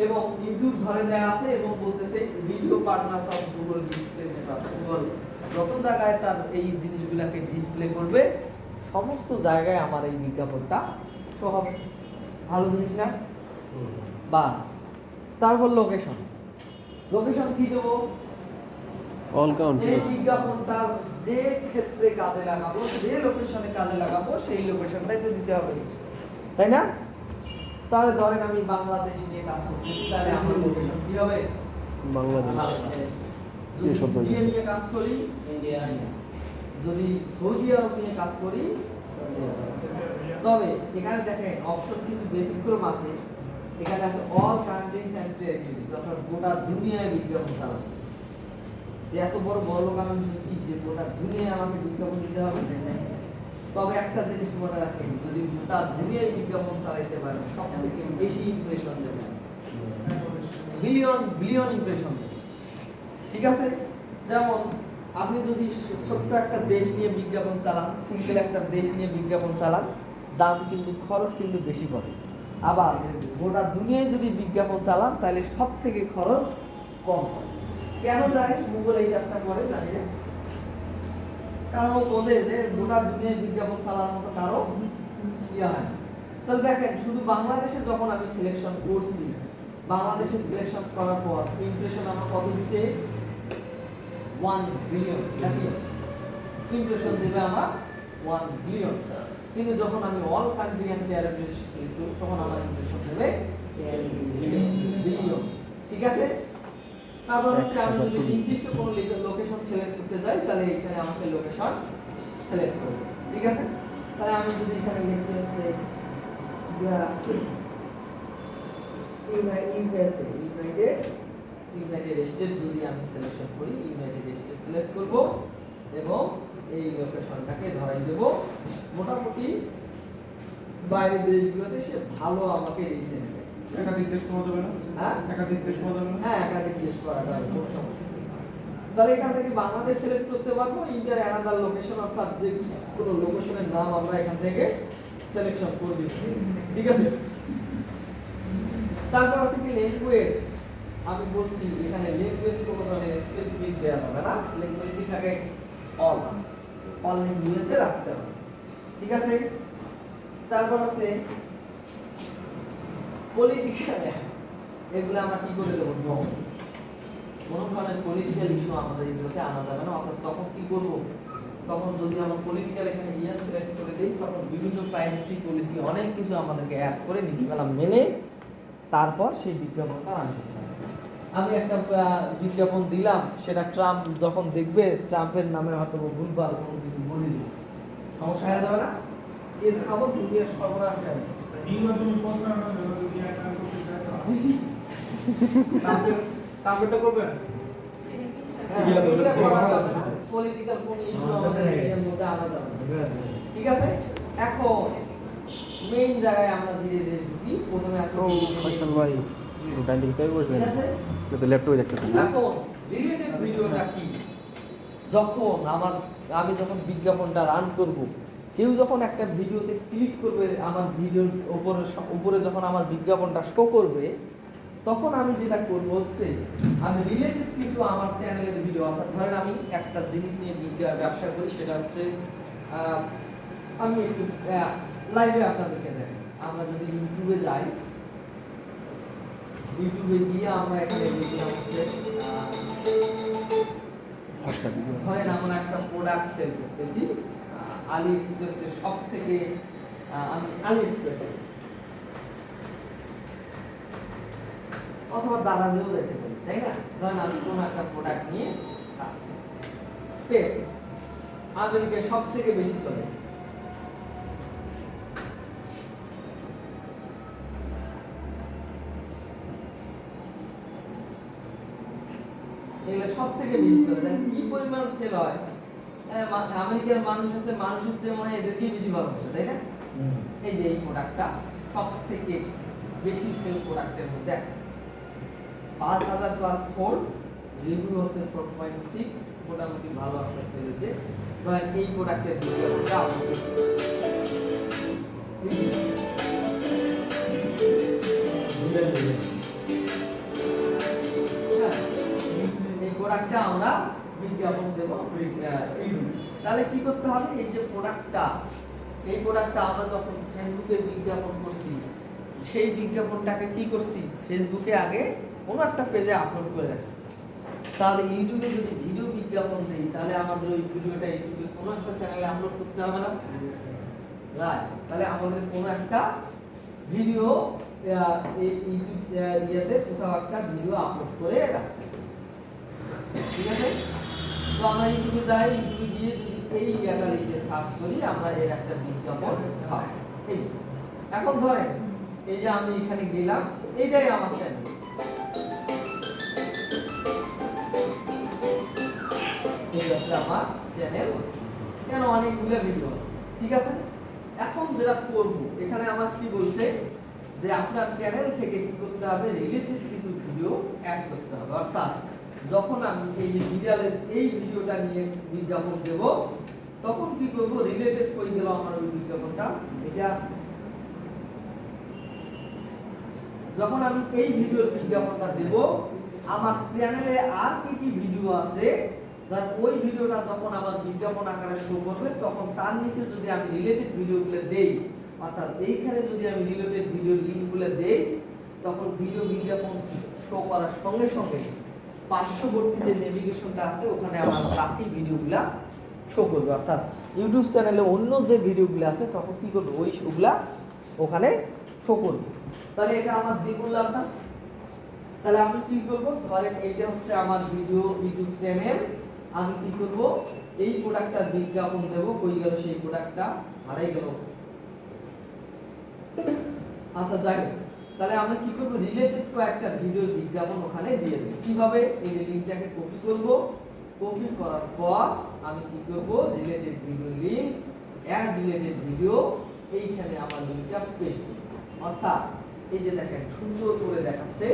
এবং ইউটিউব ধরে দেয়া আছে এবং বলতেছে video partners of Google display network, Google যত জায়গায় তার এই জিনিসগুলোকে ডিসপ্লে করবে সমস্ত জায়গায় আমার এই বিজ্ঞাপনটা শো হবে। ভালো জিনিস না? বাস, তারপর লোকেশন। লোকেশন কি দেবো? অল এই কাউন্ট্রিজ বিজ্ঞাপনটা যে ক্ষেত্রে কাজে লাগাবো, যে লোকেশনে কাজে লাগাবো সেই লোকেশনটাই তো দিতে হবে, তাই না? তাহলে ধরেন আমি বাংলাদেশ নিয়ে কাজ করতেছি, তাহলে আমার লোকেশন কি হবে? বাংলাদেশ। যদি শব্দ ইন্ডিয়া নিয়েছে। নিয়ে কাজ করি, ইন্ডিয়া। যদি সৌদি আরব নিয়ে কাজ করি, তবে এখানে দেখেন অপশন কিছু ব্যতিক্রম আছে। এখানে আছে অল কান্ট্রিজ এন্ড টেরিটরিজ, অর্থাৎ গোটা দুনিয়ায় বিজ্ঞাপন চালানো। এত বড় বড় লোক আমি দিচ্ছি যে গোটা দুনিয়ায় আমাকে বিজ্ঞাপন দিতে হবে। তবে একটা জিনিস মনে রাখেন, যদি গোটা দুনিয়ায় বিজ্ঞাপন চালাইতে পারেন সব থেকে বেশি ইমপ্রেশন দেবে, বিলিয়ন বিলিয়ন ইমপ্রেশন দেবে। ঠিক আছে, যেমন আপনি যদি ছোট্ট একটা দেশ নিয়ে বিজ্ঞাপন চালান, সিঙ্গেল একটা দেশ নিয়ে বিজ্ঞাপন চালান, দাম কিন্তু খরচ কিন্তু বেশি পড়ে। আবার গোটা দুনিয়ায় যদি বিজ্ঞাপন চালান তাহলে সব থেকে খরচ কম পড়ে। কেন জানেন গুগল এই কাজটা করে? জানি না, কারণ ও বোঝে যে গোটা দুনিয়ায় বিজ্ঞাপন চালানোর মতো কারো ইয়ে হয় না। তাহলে দেখেন শুধু বাংলাদেশে যখন আমি সিলেকশন করছি, বাংলাদেশে সিলেকশন করার পর ইমপ্রেশন আমার কত দিচ্ছে 1 বিলিয়ন জাতীয় ইমপ্রেশন দেবে আমার 1 বিলিয়ন কিন্তু যখন আমি all country and territory select করব তখন আমার ইমপ্রেশন দেবে 10 বিলিয়ন ঠিক আছে তারপর হচ্ছে আমি যদি নির্দিষ্ট কোনো লোকেশন সিলেক্ট করতে যাই তাহলে এখানে আমাকে লোকেশন সিলেক্ট করব ঠিক আছে তাহলে আমি যদি এখানে লিখতে হচ্ছে ইউনাইটেড স্টেট যদি আমি সিলেকশন করি ইউনাইটেড স্টেট সিলেক্ট করব এবং এই লোকেশনটাকে ধরাই দেব মোটামুটি বাইরের দেশগুলোতে সে ভালো আমাকে রিচ নেবে একাধিক দেশ করা যাবে না? হ্যাঁ একাধিক দেশ করা যাবে না? হ্যাঁ একাধিক দেশ করা যাবে কোনো সমস্যা নেই তাহলে এখান থেকে বাংলাদেশ সিলেক্ট করতে পারবো ইন্টার অ্যানাদার লোকেশন অর্থাৎ যে কোনো লোকেশনের নাম আমরা এখান থেকে সিলেকশন করে দিচ্ছি ঠিক আছে তারপর আছে কি ল্যাঙ্গুয়েজ আমি বলছি এখানে ল্যাঙ্গুয়েজ কোনো ধরনের স্পেসিফিক দেওয়া যাবে না ল্যাঙ্গুয়েজ কি থাকে অল ল্যাঙ্গুয়েজে রাখতে হবে ঠিক আছে তারপর আছে পলিটিক্যাল এগুলো আমরা কি করে দেবো নো কোনো ধরনের পলিটিক্যাল ইস্যু আমাদের এগুলোতে আনা যাবে না অর্থাৎ তখন কি করব তখন যদি আমরা পলিটিক্যাল এখানে ইয়েস সিলেক্ট করে দেই তখন বিভিন্ন প্রাইভেসি পলিসি অনেক কিছু আমাদেরকে অ্যাড করে নীতিমালা মেনে তারপর সেই বিজ্ঞাপনটা আনতে হবে আমি একটা বিজ্ঞাপন দিলাম সেটা ট্রাম্প যখন দেখবে ট্রাম্পের নামে হয়তো ভুলভাল কোনো কিছু বলে দিল সমস্যা হয়ে যাবে না এই খবর দুনিয়ার সর্বনাশ হয়ে যাবে নির্বাচনী প্রচারণা যদি একটা করতে চায় তো টার্গেটটা করবেন? পলিটিক্যাল কোন ইস্যু আমাদের এর মধ্যে আনা যাবে না। ঠিক আছে এখন মেইন জায়গায় আমরা ধীরে ধীরে ঢুকি প্রথমে আছে ফয়সাল ভাই ডান দিকে সাইড বসবেন ঠিক আছে তো ল্যাপটপে দেখতেছেন না এখন রিলেটেড ভিডিওটা কি যখন আমি যখন বিজ্ঞাপনটা রান করব কেউ যখন একটা ভিডিওতে ক্লিক করবে আমার ভিডিওর উপরে যখন আমার বিজ্ঞাপনটা শো করবে তখন আমি যেটা করব হচ্ছে আমি রিলেটেড কিছু আমার চ্যানেলের ভিডিও অর্থাৎ ধরেন আমি একটা জিনিস নিয়ে ব্যবসা করি সেটা হচ্ছে আমি একটু লাইভে আপনাদেরকে দেখেন আমরা যদি ইউটিউবে যাই ইউটিউবে গিয়ে আমরা এখানে দেখলাম হচ্ছে ধরেন আমরা একটা প্রোডাক্ট সেল করতেছি আলি এক্সপ্রেসের সব থেকে আমি আলি এক্সপ্রেসে অথবা দারাজেও যেতে পারি তাই না ধরেন আমি কোনো একটা প্রোডাক্ট নিয়ে পেস আমেরিকায় সব থেকে বেশি চলে এগুলো সব থেকে বেশি চলে দেখেন কি পরিমাণ সেল হয় আমেরিকার মানুষ আছে মানুষের চেয়ে মনে হয় এদেরকেই বেশি ভালোবাসে তাই না এই যে এই প্রোডাক্টটা সব থেকে বেশি সেল প্রোডাক্টের মধ্যে 5000 প্লাস সোল্ড রিভিউ হচ্ছে 4.6 মোটামুটি ভালো একটা সেল হয়েছে ধরেন এই প্রোডাক্টের বিজ্ঞাপনটা আপনাদের এই প্রোডাক্টটা আমরা বিজ্ঞাপন দেব তাহলে কি করতে হবে এই যে প্রোডাক্টটা আমরা যখন ফেসবুকে বিজ্ঞাপন করছি সেই বিজ্ঞাপনটাকে কি করছি ফেসবুকে আগে কোনো একটা পেজে আপলোড করে রাখছি তাহলে ইউটিউবে যদি ভিডিও বিজ্ঞাপন দেই তাহলে আমাদের ওই ভিডিওটা ইউটিউবে কোনো একটা চ্যানেলে আপলোড করতে হবে না রাইট তাহলে আমাদের কোনো একটা ভিডিও এই ইউটিউব ইয়েতে কোথাও একটা ভিডিও আপলোড করে রাখতে ঠিক আছে তো আমরা ইউটিউবে যাই ইউটিউবে গিয়ে যদি এই ইয়াটা লিখে সার্চ করি আমরা এর একটা বিজ্ঞাপন পাই এই এখন ধরেন এই যে আমি এখানে গেলাম এইটাই আমার চ্যানেল এই হচ্ছে আমার চ্যানেল কেন অনেকগুলো ভিডিও আছে ঠিক আছে এখন যেটা করব এখানে আমার কি বলছে যে আপনার চ্যানেল থেকে কি করতে হবে রিলেটেড কিছু ভিডিও অ্যাড করতে হবে অর্থাৎ যখন আমি এই যে বিড়ালের এই ভিডিওটা নিয়ে বিজ্ঞাপন দেব তখন কি করব রিলেটেড কই গেল আমার ওই বিজ্ঞাপনটা এটা যখন আমি এই ভিডিওর বিজ্ঞাপনটা দেব আমার চ্যানেলে আর কি কি ভিডিও আছে ধর ওই ভিডিওটা যখন আমার বিজ্ঞাপন আকারে শো করবে তখন তার নিচে যদি আমি রিলেটেড ভিডিওগুলো দেই অর্থাৎ এইখানে যদি আমি রিলেটেড ভিডিওর লিংকগুলো দেই তখন ভিডিও বিজ্ঞাপন শো করার সঙ্গে সঙ্গে পার্শ্ববর্তী যে নেভিগেশনটা আছে ওখানে আমার বাকি ভিডিওগুলা শো করবে, অর্থাৎ ইউটিউব চ্যানেলে অন্য যে ভিডিওগুলো আছে তখন কি করবে ওই শোগুলা ওখানে শো করবে। তাহলে এটা আমার দ্বিগুণ লাভ না? তাহলে আমি কি করব, ধরেন এইটা হচ্ছে আমার ভিডিও ইউটিউব চ্যানেল, আমি কি করব এই প্রোডাক্টটার বিজ্ঞাপন দেব, কই গেল সেই প্রোডাক্টটা, হারাই গেল। আচ্ছা যাই হোক, তাহলে আমরা কি করব রিলেটেড কয়েকটা ভিডিও বিজ্ঞাপন ওখানে দিয়ে দেব। কিভাবে? এই যে লিংকটাকে কপি করব, কপি করার পর আমি কি করব related video link, ad related video, এইখানে আমার লিংকটা পেস্ট করব। অর্থাৎ এই যে দেখেন সুন্দর করে দেখাচ্ছে,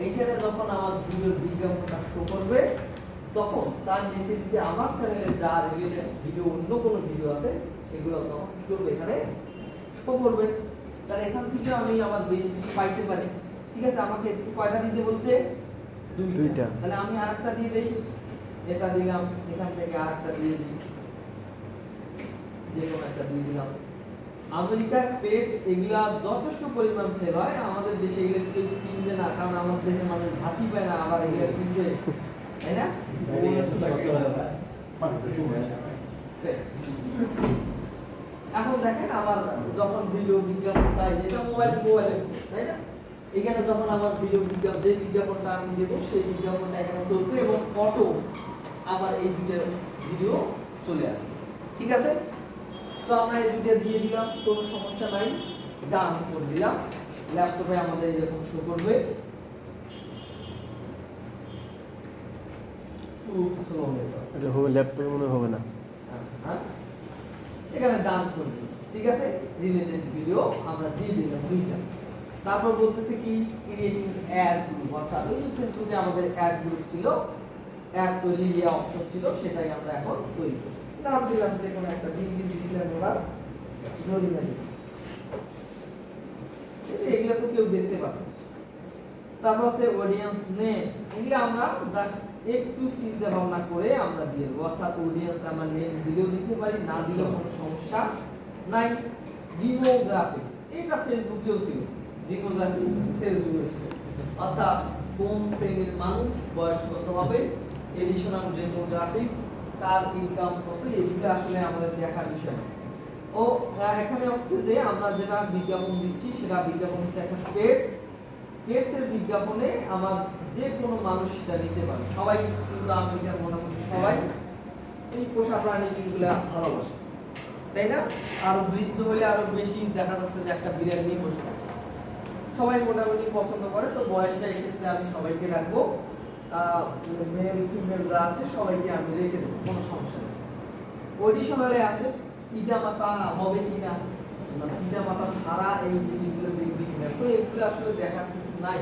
এইখানে যখন আমার ভিডিওর বিজ্ঞাপনটা শো করবে তখন তার নিচে নিচে আমার চ্যানেলে যা রিলেটেড ভিডিও অন্য কোনো ভিডিও আছে সেগুলো তখন কি করবে এখানে শো করবে। তাহলে এখান থেকে আমি আমার বেনিফিট পাইতে পারি। ঠিক আছে, আমাকে কয়টা দিতে বলছে? দুইটা। তাহলে আমি আরেকটা দিয়ে দেই, এটা দিলাম, এখান থেকে আরেকটা দিয়ে দিই, যে কোনো একটা দিয়ে দিলাম। আমেরিকার পেজ এগুলা যথেষ্ট পরিমাণ সেল হয়, আমাদের দেশে এগুলো কেউ কিনবে না, কারণ আমাদের দেশের মানুষ ভাতই পায় না, আবার এগুলো কিনবে, তাই না? এখন দেখেন আমার যখন ভিডিও বিজ্ঞাপনটা, যেটা মোবাইলে, তাই না, এখানে যখন আমার ভিডিও বিজ্ঞাপন, যে বিজ্ঞাপনটা আমি দেবো সেই বিজ্ঞাপনটা এখানে চলবে এবং অটো আমার এই দুটো ভিডিও চলে আসবে। ঠিক আছে, তো আমরা এই দুটো দিয়ে দিলাম, কোনো সমস্যা নাই, ডান করে দিলাম। ল্যাপটপে আমাদের এরকম শো করবে, খুব স্লো নেটওয়ার্ক। এটা হবে ল্যাপটপে মনে হবে না। হ্যাঁ, এখানে ডান করে দিলাম। ঠিক আছে, রিলেটেড ভিডিও আমরা দিয়ে দিলাম দুইটা। তারপর বলতেছে কি ক্রিয়েটিং অ্যাড গ্রুপ, অর্থাৎ ওই ফেসবুকে আমাদের অ্যাড গ্রুপ ছিল, অ্যাড তৈরি দেওয়া অপশন ছিল, সেটাই আমরা এখন তৈরি করি। নাম দিলাম যে কোনো একটা বিল্ডিং দিলাম, ওরা জরিনা দিলাম, এগুলো তো কেউ দেখতে পাবে। তারপর আছে অডিয়েন্স নেম, এগুলো আমরা জাস্ট একটু চিন্তা ভাবনা করে আমরা দিয়ে দেবো, অর্থাৎ অডিয়েন্স আমরা নেম দিলেও দিতে পারি, না দিলেও কোনো সমস্যা নাই। ডেমোগ্রাফিক্স, এটা ফেসবুকেও ছিল, ডেমোগ্রাফিক্স ফেসবুকে ছিল, অর্থাৎ কোন শ্রেণীর মানুষ, বয়স কত হবে, এডিশনাল ডেমোগ্রাফিক্স, কার ইনকাম কত, এগুলো আসলে আমাদের দেখার বিষয় না। ও এখানে হচ্ছে যে আমরা যেটা বিজ্ঞাপন দিচ্ছি সেটা বিজ্ঞাপন হচ্ছে একটা পেটসের বিজ্ঞাপনে আমার যে কোনো মানুষ সেটা নিতে পারে, সবাই কিন্তু আমেরিকার মোটামুটি সবাই এই পোষা প্রাণী যেগুলো ভালোবাসে, তাই না? আরো বৃদ্ধ হলে আরো বেশি দেখা যাচ্ছে যে একটা বিড়াল নিয়ে বসে থাকে, সবাই মোটামুটি পছন্দ করে। তো বয়সটা এক্ষেত্রে আমি সবাইকে রাখবো, মেল ফিমেল যা আছে সবাইকে আমি রেখে দেবো, কোনো সমস্যা নেই। অডিশনালে আছে পিতা মাতা হবে কিনা, পিতা মাতা ছাড়া এই জিনিসগুলো দেখবি কিনা, তো এগুলো আসলে দেখার কিছু নাই,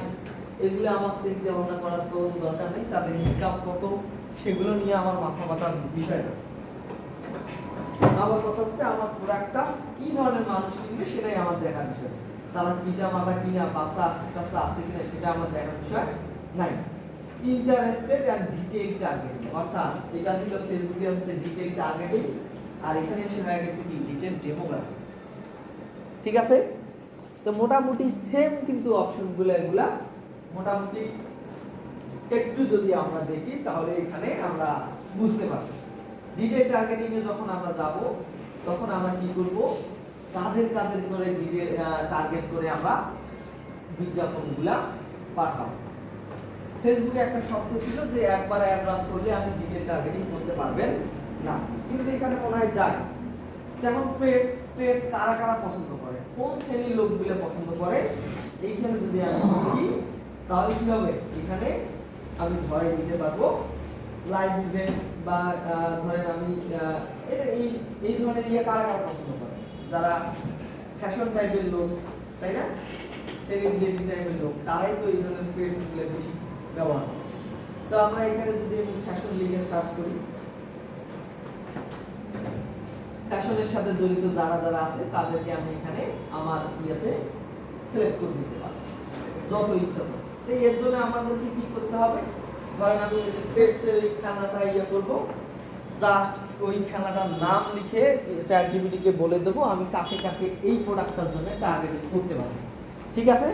এগুলো আমার চিন্তা ভাবনা করার তো দরকার নেই। তাদের ইনকাম কত সেগুলো নিয়ে আমার মাথা ব্যথার বিষয় না। আমার কথা হচ্ছে আমার প্রোডাক্টটা কি ধরনের মানুষ কিনবে সেটাই আমার দেখার বিষয়। তারা পিতা মাতা কিনা, বাচ্চা কাচ্চা আছে কিনা সেটা আমার দেখার বিষয় নাই। ইন্টারেস্টেড অ্যান্ড ডিটেইল টার্গেটিং, অর্থাৎ এটা ছিল ফেসবুকে হচ্ছে ডিটেইল টার্গেটিং, আর এখানে এসে হয়ে গেছে কি ডিটেইল ডেমোগ্রাফিক্স। ঠিক আছে, তো মোটামুটি সেম কিন্তু অপশনগুলো এগুলা মোটামুটি একটু যদি আমরা দেখি তাহলে এখানে আমরা বুঝতে পারবো। ডিটেইল টার্গেটিং এ যখন আমরা যাব তখন আমরা কি করব, কাদের করে ডিটেইল টার্গেট করে আমরা বিজ্ঞাপনগুলা পাঠাবো। ফেসবুকে একটা শব্দ ছিল যে একবার অ্যাড রান করলে আপনি ডিটেইল টার্গেটিং করতে পারবেন না, কিন্তু এখানে মনে হয় যায়। যেমন পেটস কারা পছন্দ করে, কোন শ্রেণীর লোকগুলো পছন্দ করে, এইখানে যদি আমি দেখি তাহলে কি হবে, এখানে আমি ধরে দিতে পারবো লাইভ ইভেন্ট বা ধরেন আমি এই ধরনের কারা পছন্দ করে, যারা ফ্যাশন টাইপের লোক, তাই না, সেলিব্রিটি টাইপের লোক, তারাই তো এই ধরনের পেজগুলো বেশি ব্যবহার করে। তো আমরা এখানে যদি আমি ফ্যাশন লিগে সার্চ করি, ফ্যাশনের সাথে জড়িত যারা আছে তাদেরকে আমি এখানে আমার ইয়েতে সিলেক্ট করে দিতে পারি যত ইচ্ছা করে। তো এর জন্য আমাদেরকে কি করতে হবে, ধরেন আমি পেটসের এই খানাটা করব, জাস্ট ওই খানাটার নাম লিখে চ্যাটজিপিটি কে বলে দেবো আমি কাকে এই প্রোডাক্টটার জন্য টার্গেটিং করতে পারবো। ঠিক আছে,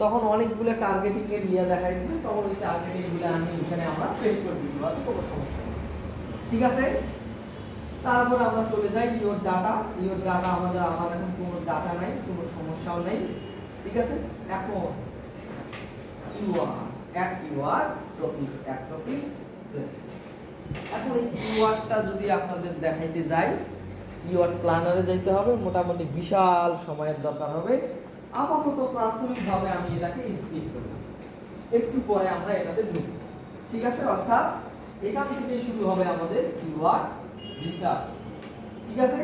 তখন অনেকগুলো টার্গেটিং এর ইয়া দেখাই দিবে, তখন ওই টার্গেটিং গুলো আমি এখানে আমরা পেস্ট করে দিতে পারবো, কোনো সমস্যা নেই। ঠিক আছে, তারপর আমরা চলে যাই ইওর ডাটা। ইওর ডাটা আমার এখন কোনো ডাটা নাই, কোনো সমস্যাও নেই। ঠিক আছে, এখন ইউআর টপিকস এখন এই কিওয়ার্ডটা যদি আপনাদের দেখাইতে যাই, কিওয়ার্ড প্ল্যানারে যাইতে হবে, মোটামুটি বিশাল সময়ের দরকার হবে। আপাতত প্রাথমিকভাবে আমি এটাকে স্কিপ করব, একটু পরে আমরা এটাতে ঢুকব। ঠিক আছে, অর্থাৎ এখান থেকে শুরু হবে আমাদের কিওয়ার্ড রিসার্চ। ঠিক আছে,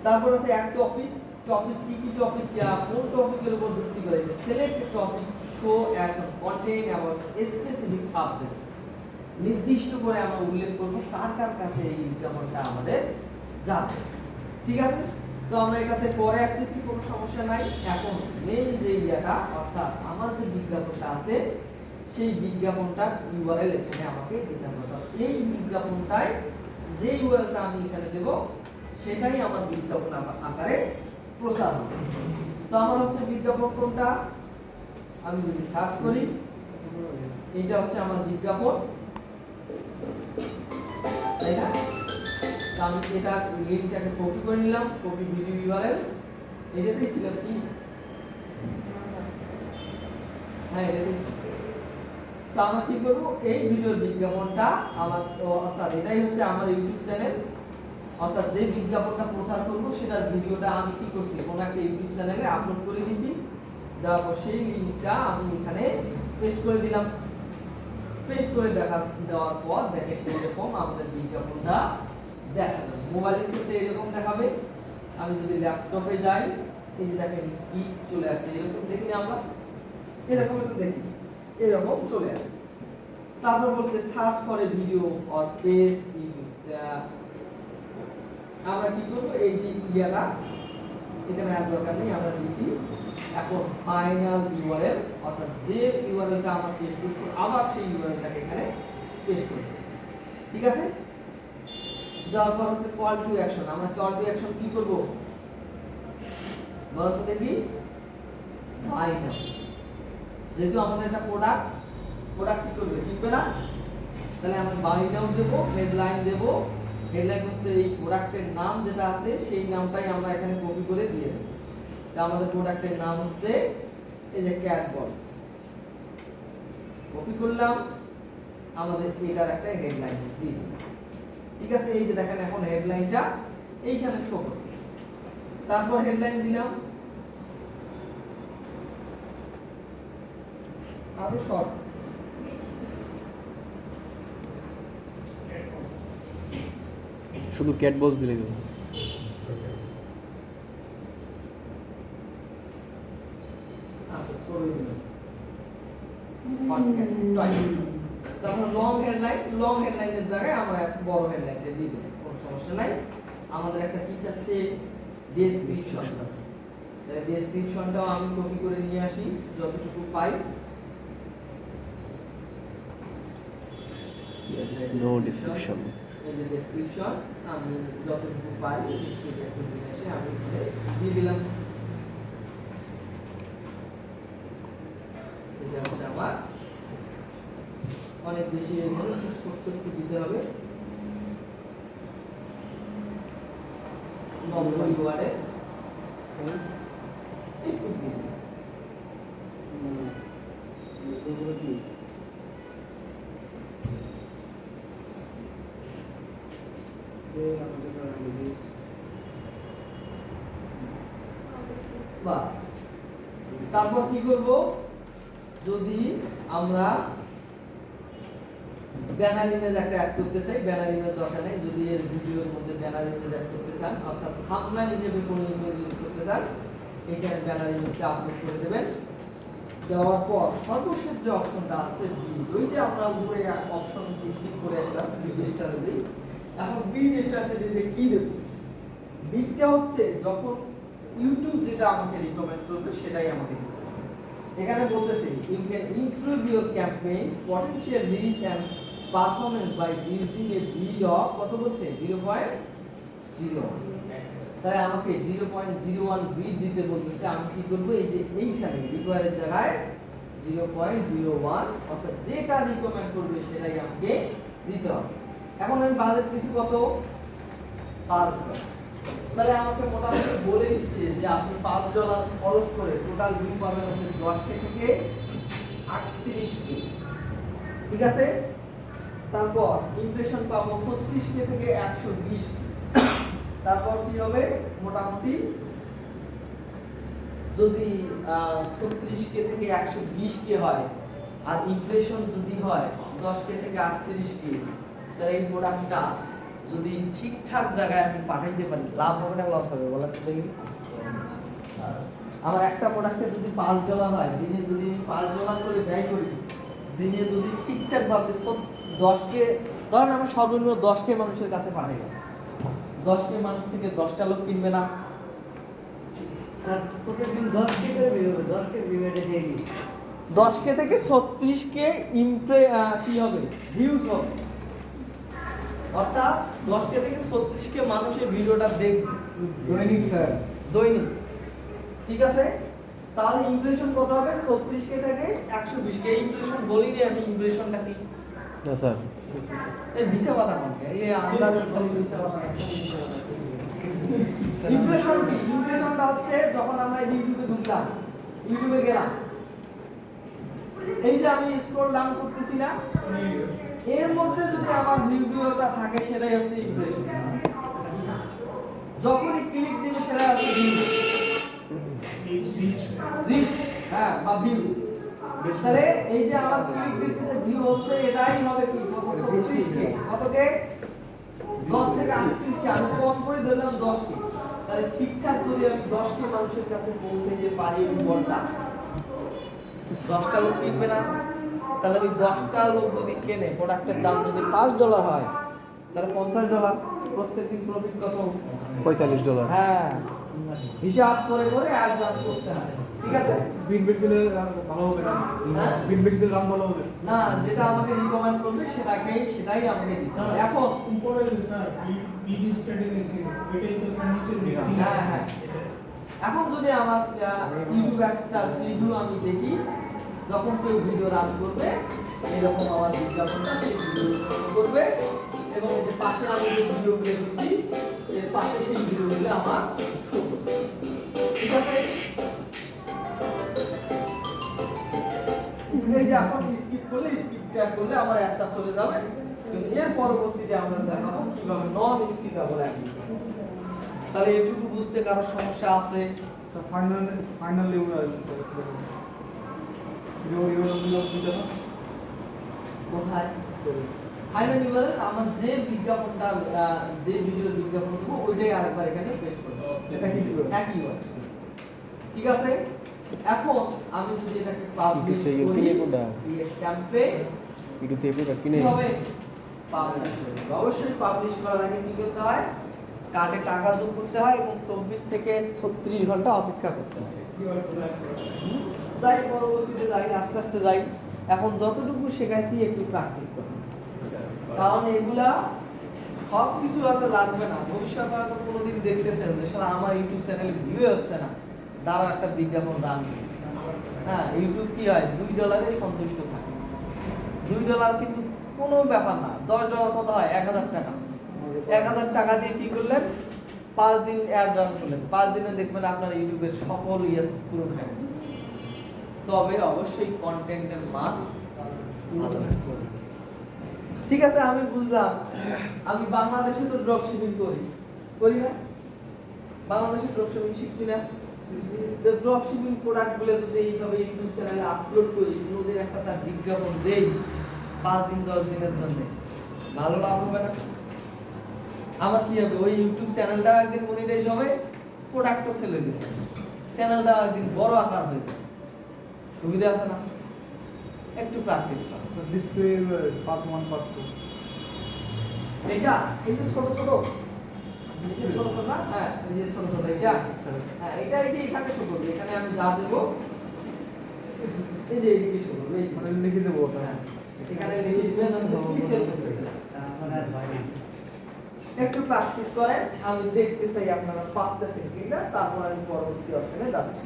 তারপর আছে এক টপিক। টপিক কি কি টপিক, কোন টপিকের উপর ভিত্তি করে select topic so as a content about specific subjects. নির্দিষ্ট করে আমরা উল্লেখ করব কার কার কাছে এই বিজ্ঞাপনটা আমাদের যাবে। ঠিক আছে, তো আমরা এটাতে পরে আসতেছি, কোনো সমস্যা নাই। এখন মেইন যে ইয়াটা, অর্থাৎ আমার যে বিজ্ঞাপনটা আছে সেই বিজ্ঞাপনটার ইউআরএল এখানে আমাকে দিতে হবে। এই বিজ্ঞাপনটায় যে ইউআরএলটা আমি এখানে দেব সেটাই আমার বিজ্ঞাপন আকারে প্রচার হবে। তো আমার হচ্ছে বিজ্ঞাপন কোনটা, আমি যদি সার্চ করি, এইটা হচ্ছে আমার বিজ্ঞাপন, তাই না? তো আমি এটা লিংকটাকে কপি করে নিলাম, কপি ভিডিও ইউআরএল, এটাতেই ছিল কি, হ্যাঁ এটাতেই ছিল। তো আমরা কি করব, এই ভিডিওর বিজ্ঞাপনটা আমার, অর্থাৎ এটাই হচ্ছে আমার ইউটিউব চ্যানেল, অর্থাৎ যে বিজ্ঞাপনটা প্রচার করব সেটার ভিডিওটা আমি কি করছি, কোন একটা ইউটিউব চ্যানেলে আপলোড করে দিয়েছি, দেওয়ার পর সেই লিংকটা আমি এখানে পেস্ট করে দিলাম। পেস্ট করে দেওয়ার পর দেখেন এরকম আমাদের বিজ্ঞাপনটা দেখা যাবে। মোবাইলের ক্ষেত্রে এরকম দেখাবে। আমি যদি ল্যাপটপে যাই, এই যে দেখেন স্পিড চলে আসছে, এরকম দেখি আমরা, এরকম একটু দেখি, এরকম চলে আসে। তারপর বলছে search for a video or paste YouTube. আমরা কি করব, এই যে ইয়াটা এখানে আর দরকার নেই, আমরা দিছি। এখন ফাইনাল ইউআরএল, অর্থাৎ যে ইউআরএলটা আমরা পেস্ট করছি আবার সেই ইউআরএলটাকে এখানে পেস্ট করব। ঠিক আছে, তারপর হচ্ছে কল টু অ্যাকশন। আমরা কল টু অ্যাকশন কি করব বলতো দেখি, বাই নাও। যেহেতু আমাদের একটা প্রোডাক্ট কি করবে, কিনবে না, তাহলে আমরা বাই নাও দেব, হেডলাইন দেব। হেডলাইন হচ্ছে এই প্রোডাক্টের নাম যেটা আছে সেই নামটাই আমরা এখানে কপি করে দিয়ে দেব। তা আমাদের প্রোডাক্টের নাম হচ্ছে এই যে ক্যাট বলস, কপি করলাম, আমাদের এটার একটা হেডলাইন দিই। ঠিক আছে, এই যে দেখেন এখন হেডলাইনটা এইখানে শো করতেছে। তারপর হেডলাইন দিলাম, আরো শর্ট, শুধু ক্যাট বলস দিলে দেবো। আচ্ছা স্ক্রল দিলাম, তারপর লং হেডলাইনের জায়গায় আমরা বড় হেডলাইনটা দিয়ে দেব, কোনো সমস্যা নাই। আমাদের একটা কি চাচ্ছে, ডেসক্রিপশন চাচ্ছে, তাহলে ডেসক্রিপশনটাও আমি কপি করে নিয়ে আসি যতটুকু পাই। There is no description. এই যে ডেসক্রিপশন আমি যতটুকু পাই একটু নিয়ে এসে আমি এখানে দিয়ে দিলাম। এটা হচ্ছে আমার অনেক বেশি ছোট্ট একটু দিতে হবে, 90 ওয়ার্ডে একটু দিয়ে দিলাম। বাস, তারপর কি করব, যদি আমরা ব্যানার ইমেজ একটা অ্যাড করতে চাই, ব্যানার ইমেজ দরকার নেই। যদি এর ভিডিওর মধ্যে ব্যানার ইমেজ অ্যাড করতে চান, অর্থাৎ থাম্বনেল হিসেবে কোনো ইমেজ ইউজ করতে চান, এখানে ব্যানার ইমেজটা আপলোড করে দেবেন। দেওয়ার পর সর্বশেষ যে অপশনটা আছে বিড, ওই যে আমরা উপরে অপশন ক্লিক করে আসলাম বিড স্টার দিই। এখন বিড স্টার সেটিতে কি দেব, বিডটা হচ্ছে যখন ইউটিউব যেটা আমাকে রিকমেন্ড করবে সেটাই আমাকে দিতে হবে। এখানে বলতেছে you can improve your campaigns potential reach and performance by using a bid of কত বলছে 0.01। তাই আমাকে 0.01 বিট দিতে বলতেছে। আমি কি করব, এই যে এইখানে রিকোয়ারের জায়গায় 0.01 অর্থাৎ যেটা রিকমেন্ড করবে সেটাই আমাকে দিতে হবে। এখন আমি বাজেট কিছু কত, $5। তাহলে আমাকে মোটামুটি বলে দিচ্ছে যে আপনি $5 খরচ করে টোটাল বিল পাবেন হচ্ছে 10K থেকে 38K, ঠিক আছে। তারপর ইমপ্রেশন পাবো 36K থেকে 120K। তারপর কি হবে, মোটামুটি যদি 36K থেকে 120K হয় আর ইমপ্রেশন যদি হয় 10K থেকে 38K, তাহলে এই প্রোডাক্টটা যদি ঠিকঠাক জায়গায় আমি পাঠাইতে পারি, লাভ হবে না লস হবে বলেন তো দেখি। আমার একটা প্রোডাক্টে যদি $5 হয়, দিনে যদি আমি $5 করে ব্যয় করি, দিনে যদি ঠিকঠাক ভাবে 10K, ধরেন আমার সর্বনিম্ন 10K মানুষের কাছে পাঠাই, 10K মানুষ থেকে 10টা লোক কিনবে না? স্যার প্রত্যেকদিন 10K করে ভিউ হবে, 10K ভিউ এটা দিয়ে দিই। 10K থেকে 36K কি হবে, ভিউজ হবে। অর্থাৎ 10K থেকে 36K মানুষের ভিডিওটা দেখবে দৈনিক স্যার। দৈনিক, ঠিক আছে। তাহলে ইমপ্রেশন কত হবে, 36K থেকে 120K। ইমপ্রেশন বলিনি আমি, ইমপ্রেশনটা কি? না স্যার, এই বিছে কথা বলবে, এই আন্দাজ ইমপ্রেশন কি? ইমপ্রেশনটা হচ্ছে যখন আমরা ইউটিউবে ঢুকলাম, ইউটিউবে গেলাম, এই যে আমি স্ক্রল ডাউন করতেছি না, এর মধ্যে যদি আমার ভিডিওটা থাকে সেটাই হচ্ছে ইমপ্রেশন। যখনই ক্লিক দিবে সেটা হচ্ছে ভিউ, রিচ, হ্যাঁ, বা ভিউ। তাহলে এই যে আমার ক্লিক দিচ্ছে যে ভিউ হচ্ছে, এটাই হবে কি, কত, 36K। কতকে, 10 থেকে 38K। আমি কম করে ধরলাম 10K। তাহলে ঠিকঠাক যদি আমি 10K মানুষের কাছে পৌঁছে দিয়ে পারি ওই বলটা, 10টা লোক কিনবে না? তাহলে ওই 10টা লোক যদি কেনে, প্রোডাক্টের দাম যদি $5 হয়, তাহলে $50 প্রত্যেকদিন প্রফিট কত, $45। হ্যাঁ, হিসাব করে করে অ্যাড রান করতে হয়, ঠিক আছে। বিট বিট দিলে ভালো হবে না? হ্যাঁ? বিট বিট দিলে দাম ভালো হবে না, যেটা আমাকে রিকমেন্ড করবে সেটাই আমাকে দিতে হবে। এখন উপরে স্যার বিডি স্ট্র্যাটেজি ছিল, এটাই তো স্যার নিচে দিলাম। হ্যাঁ হ্যাঁ, এখন যদি আমার ইউটিউব অ্যাডসটা রিভিউ আমি দেখি, যখন কেউ ভিডিও রান করবে এরকম আমার বিজ্ঞাপনটা সেই ভিডিও করবে, এবং এই যে পাশে আমি যে ভিডিওগুলো দিচ্ছি এর পাশে সেই ভিডিওগুলো আমার শো করবে, ঠিক আছে। এই যে এখন স্কিপ করলে আমার একটা চলে যাবে, কিন্তু এর পরবর্তীতে আমরা দেখাবো কিভাবে নন স্কিপেবল অ্যাড। তাহলে এটুকু বুঝতে কারো সমস্যা আছে? ফাইনালি কোথায় ফাইনালি বলে আমার যে বিজ্ঞাপনটা, যে ভিডিওর বিজ্ঞাপন দেবো ওইটাই আরেকবার এখানে পেস্ট করব, একই ওয়ার্ড, ঠিক আছে। এখন আমি যদি এটাকে পাবলিশ করি, ক্যাম্পেইন ইউটিউব থেকে কিনে হবে পাবলিশ করব। অবশ্যই পাবলিশ করার আগে কি করতে হয়, কার্ডে টাকা যোগ করতে হয় এবং 24 থেকে 36 ঘন্টা অপেক্ষা করতে হয়। যাই পরবর্তীতে যাই, আস্তে আস্তে যাই। এখন যতটুকু শেখাইছি একটু প্র্যাকটিস করুন, কারণ এগুলা সব কিছু হয়তো লাগবে না। ভবিষ্যতে হয়তো কোনোদিন দেখতেছেন যে শালা আমার ইউটিউব চ্যানেলে ভিউ হচ্ছে না, দাঁড়াও একটা বিজ্ঞাপন রান করি। হ্যাঁ, ইউটিউব কি হয়, $2 সন্তুষ্ট থাকে। $2 কিন্তু কোনো ব্যাপার না। $10 কত হয়, 1000 টাকা। 1000 টাকা দিয়ে কি করলেন, 5 দিন অ্যাড রান করলেন, 5 দিনে দেখবেন আপনার ইউটিউবের সকল পূরণ হয়ে গেছে। তবে অবশ্যই কন্টেন্টের মান ভালো থাকতে হবে, ঠিক আছে। আমি বুঝলাম, আমি বাংলাদেশে তো ড্রপ শিপিং করি না, বাংলাদেশে ড্রপ শিপিং শিখছি না। ড্রপ শিপিং প্রোডাক্টগুলো যদি এইভাবে ইউটিউব চ্যানেলে আপলোড করি, কোনোদিন একটা তার বিজ্ঞাপন দেই 5 দিন 10 দিনের জন্য, ভালো লাভ হবে না? আমার কি হবে, ওই ইউটিউব চ্যানেলটাও একদিন মনিটাইজ হবে, প্রোডাক্টও সেল হয়ে যাবে, চ্যানেলটা একদিন বড় আকার হয়ে যাবে। সুবিধা আছে না? একটু প্র্যাকটিস করো। ডিসপ্লে পার্ট 1 পার্ট 2 এইটা, এই যে ছোট ছোট ডিসপ্লে ছোট ছোট না, হ্যাঁ এই যে ছোট ছোট এটা, হ্যাঁ এটা এখানে শো করবে, এখানে আমি যা দেব এই যে এইদিকে শো করবে, এই মানে লিখে দেবো ওটা। হ্যাঁ এখানে লিখে দিবেন আমি কি সেল করতেছি। তারপরে আর হয় না। একটু প্র্যাকটিস করেন, আমি দেখতে চাই আপনারা পারতেছেন কিনা, তারপর আমি পরবর্তী অপশনে যাচ্ছি।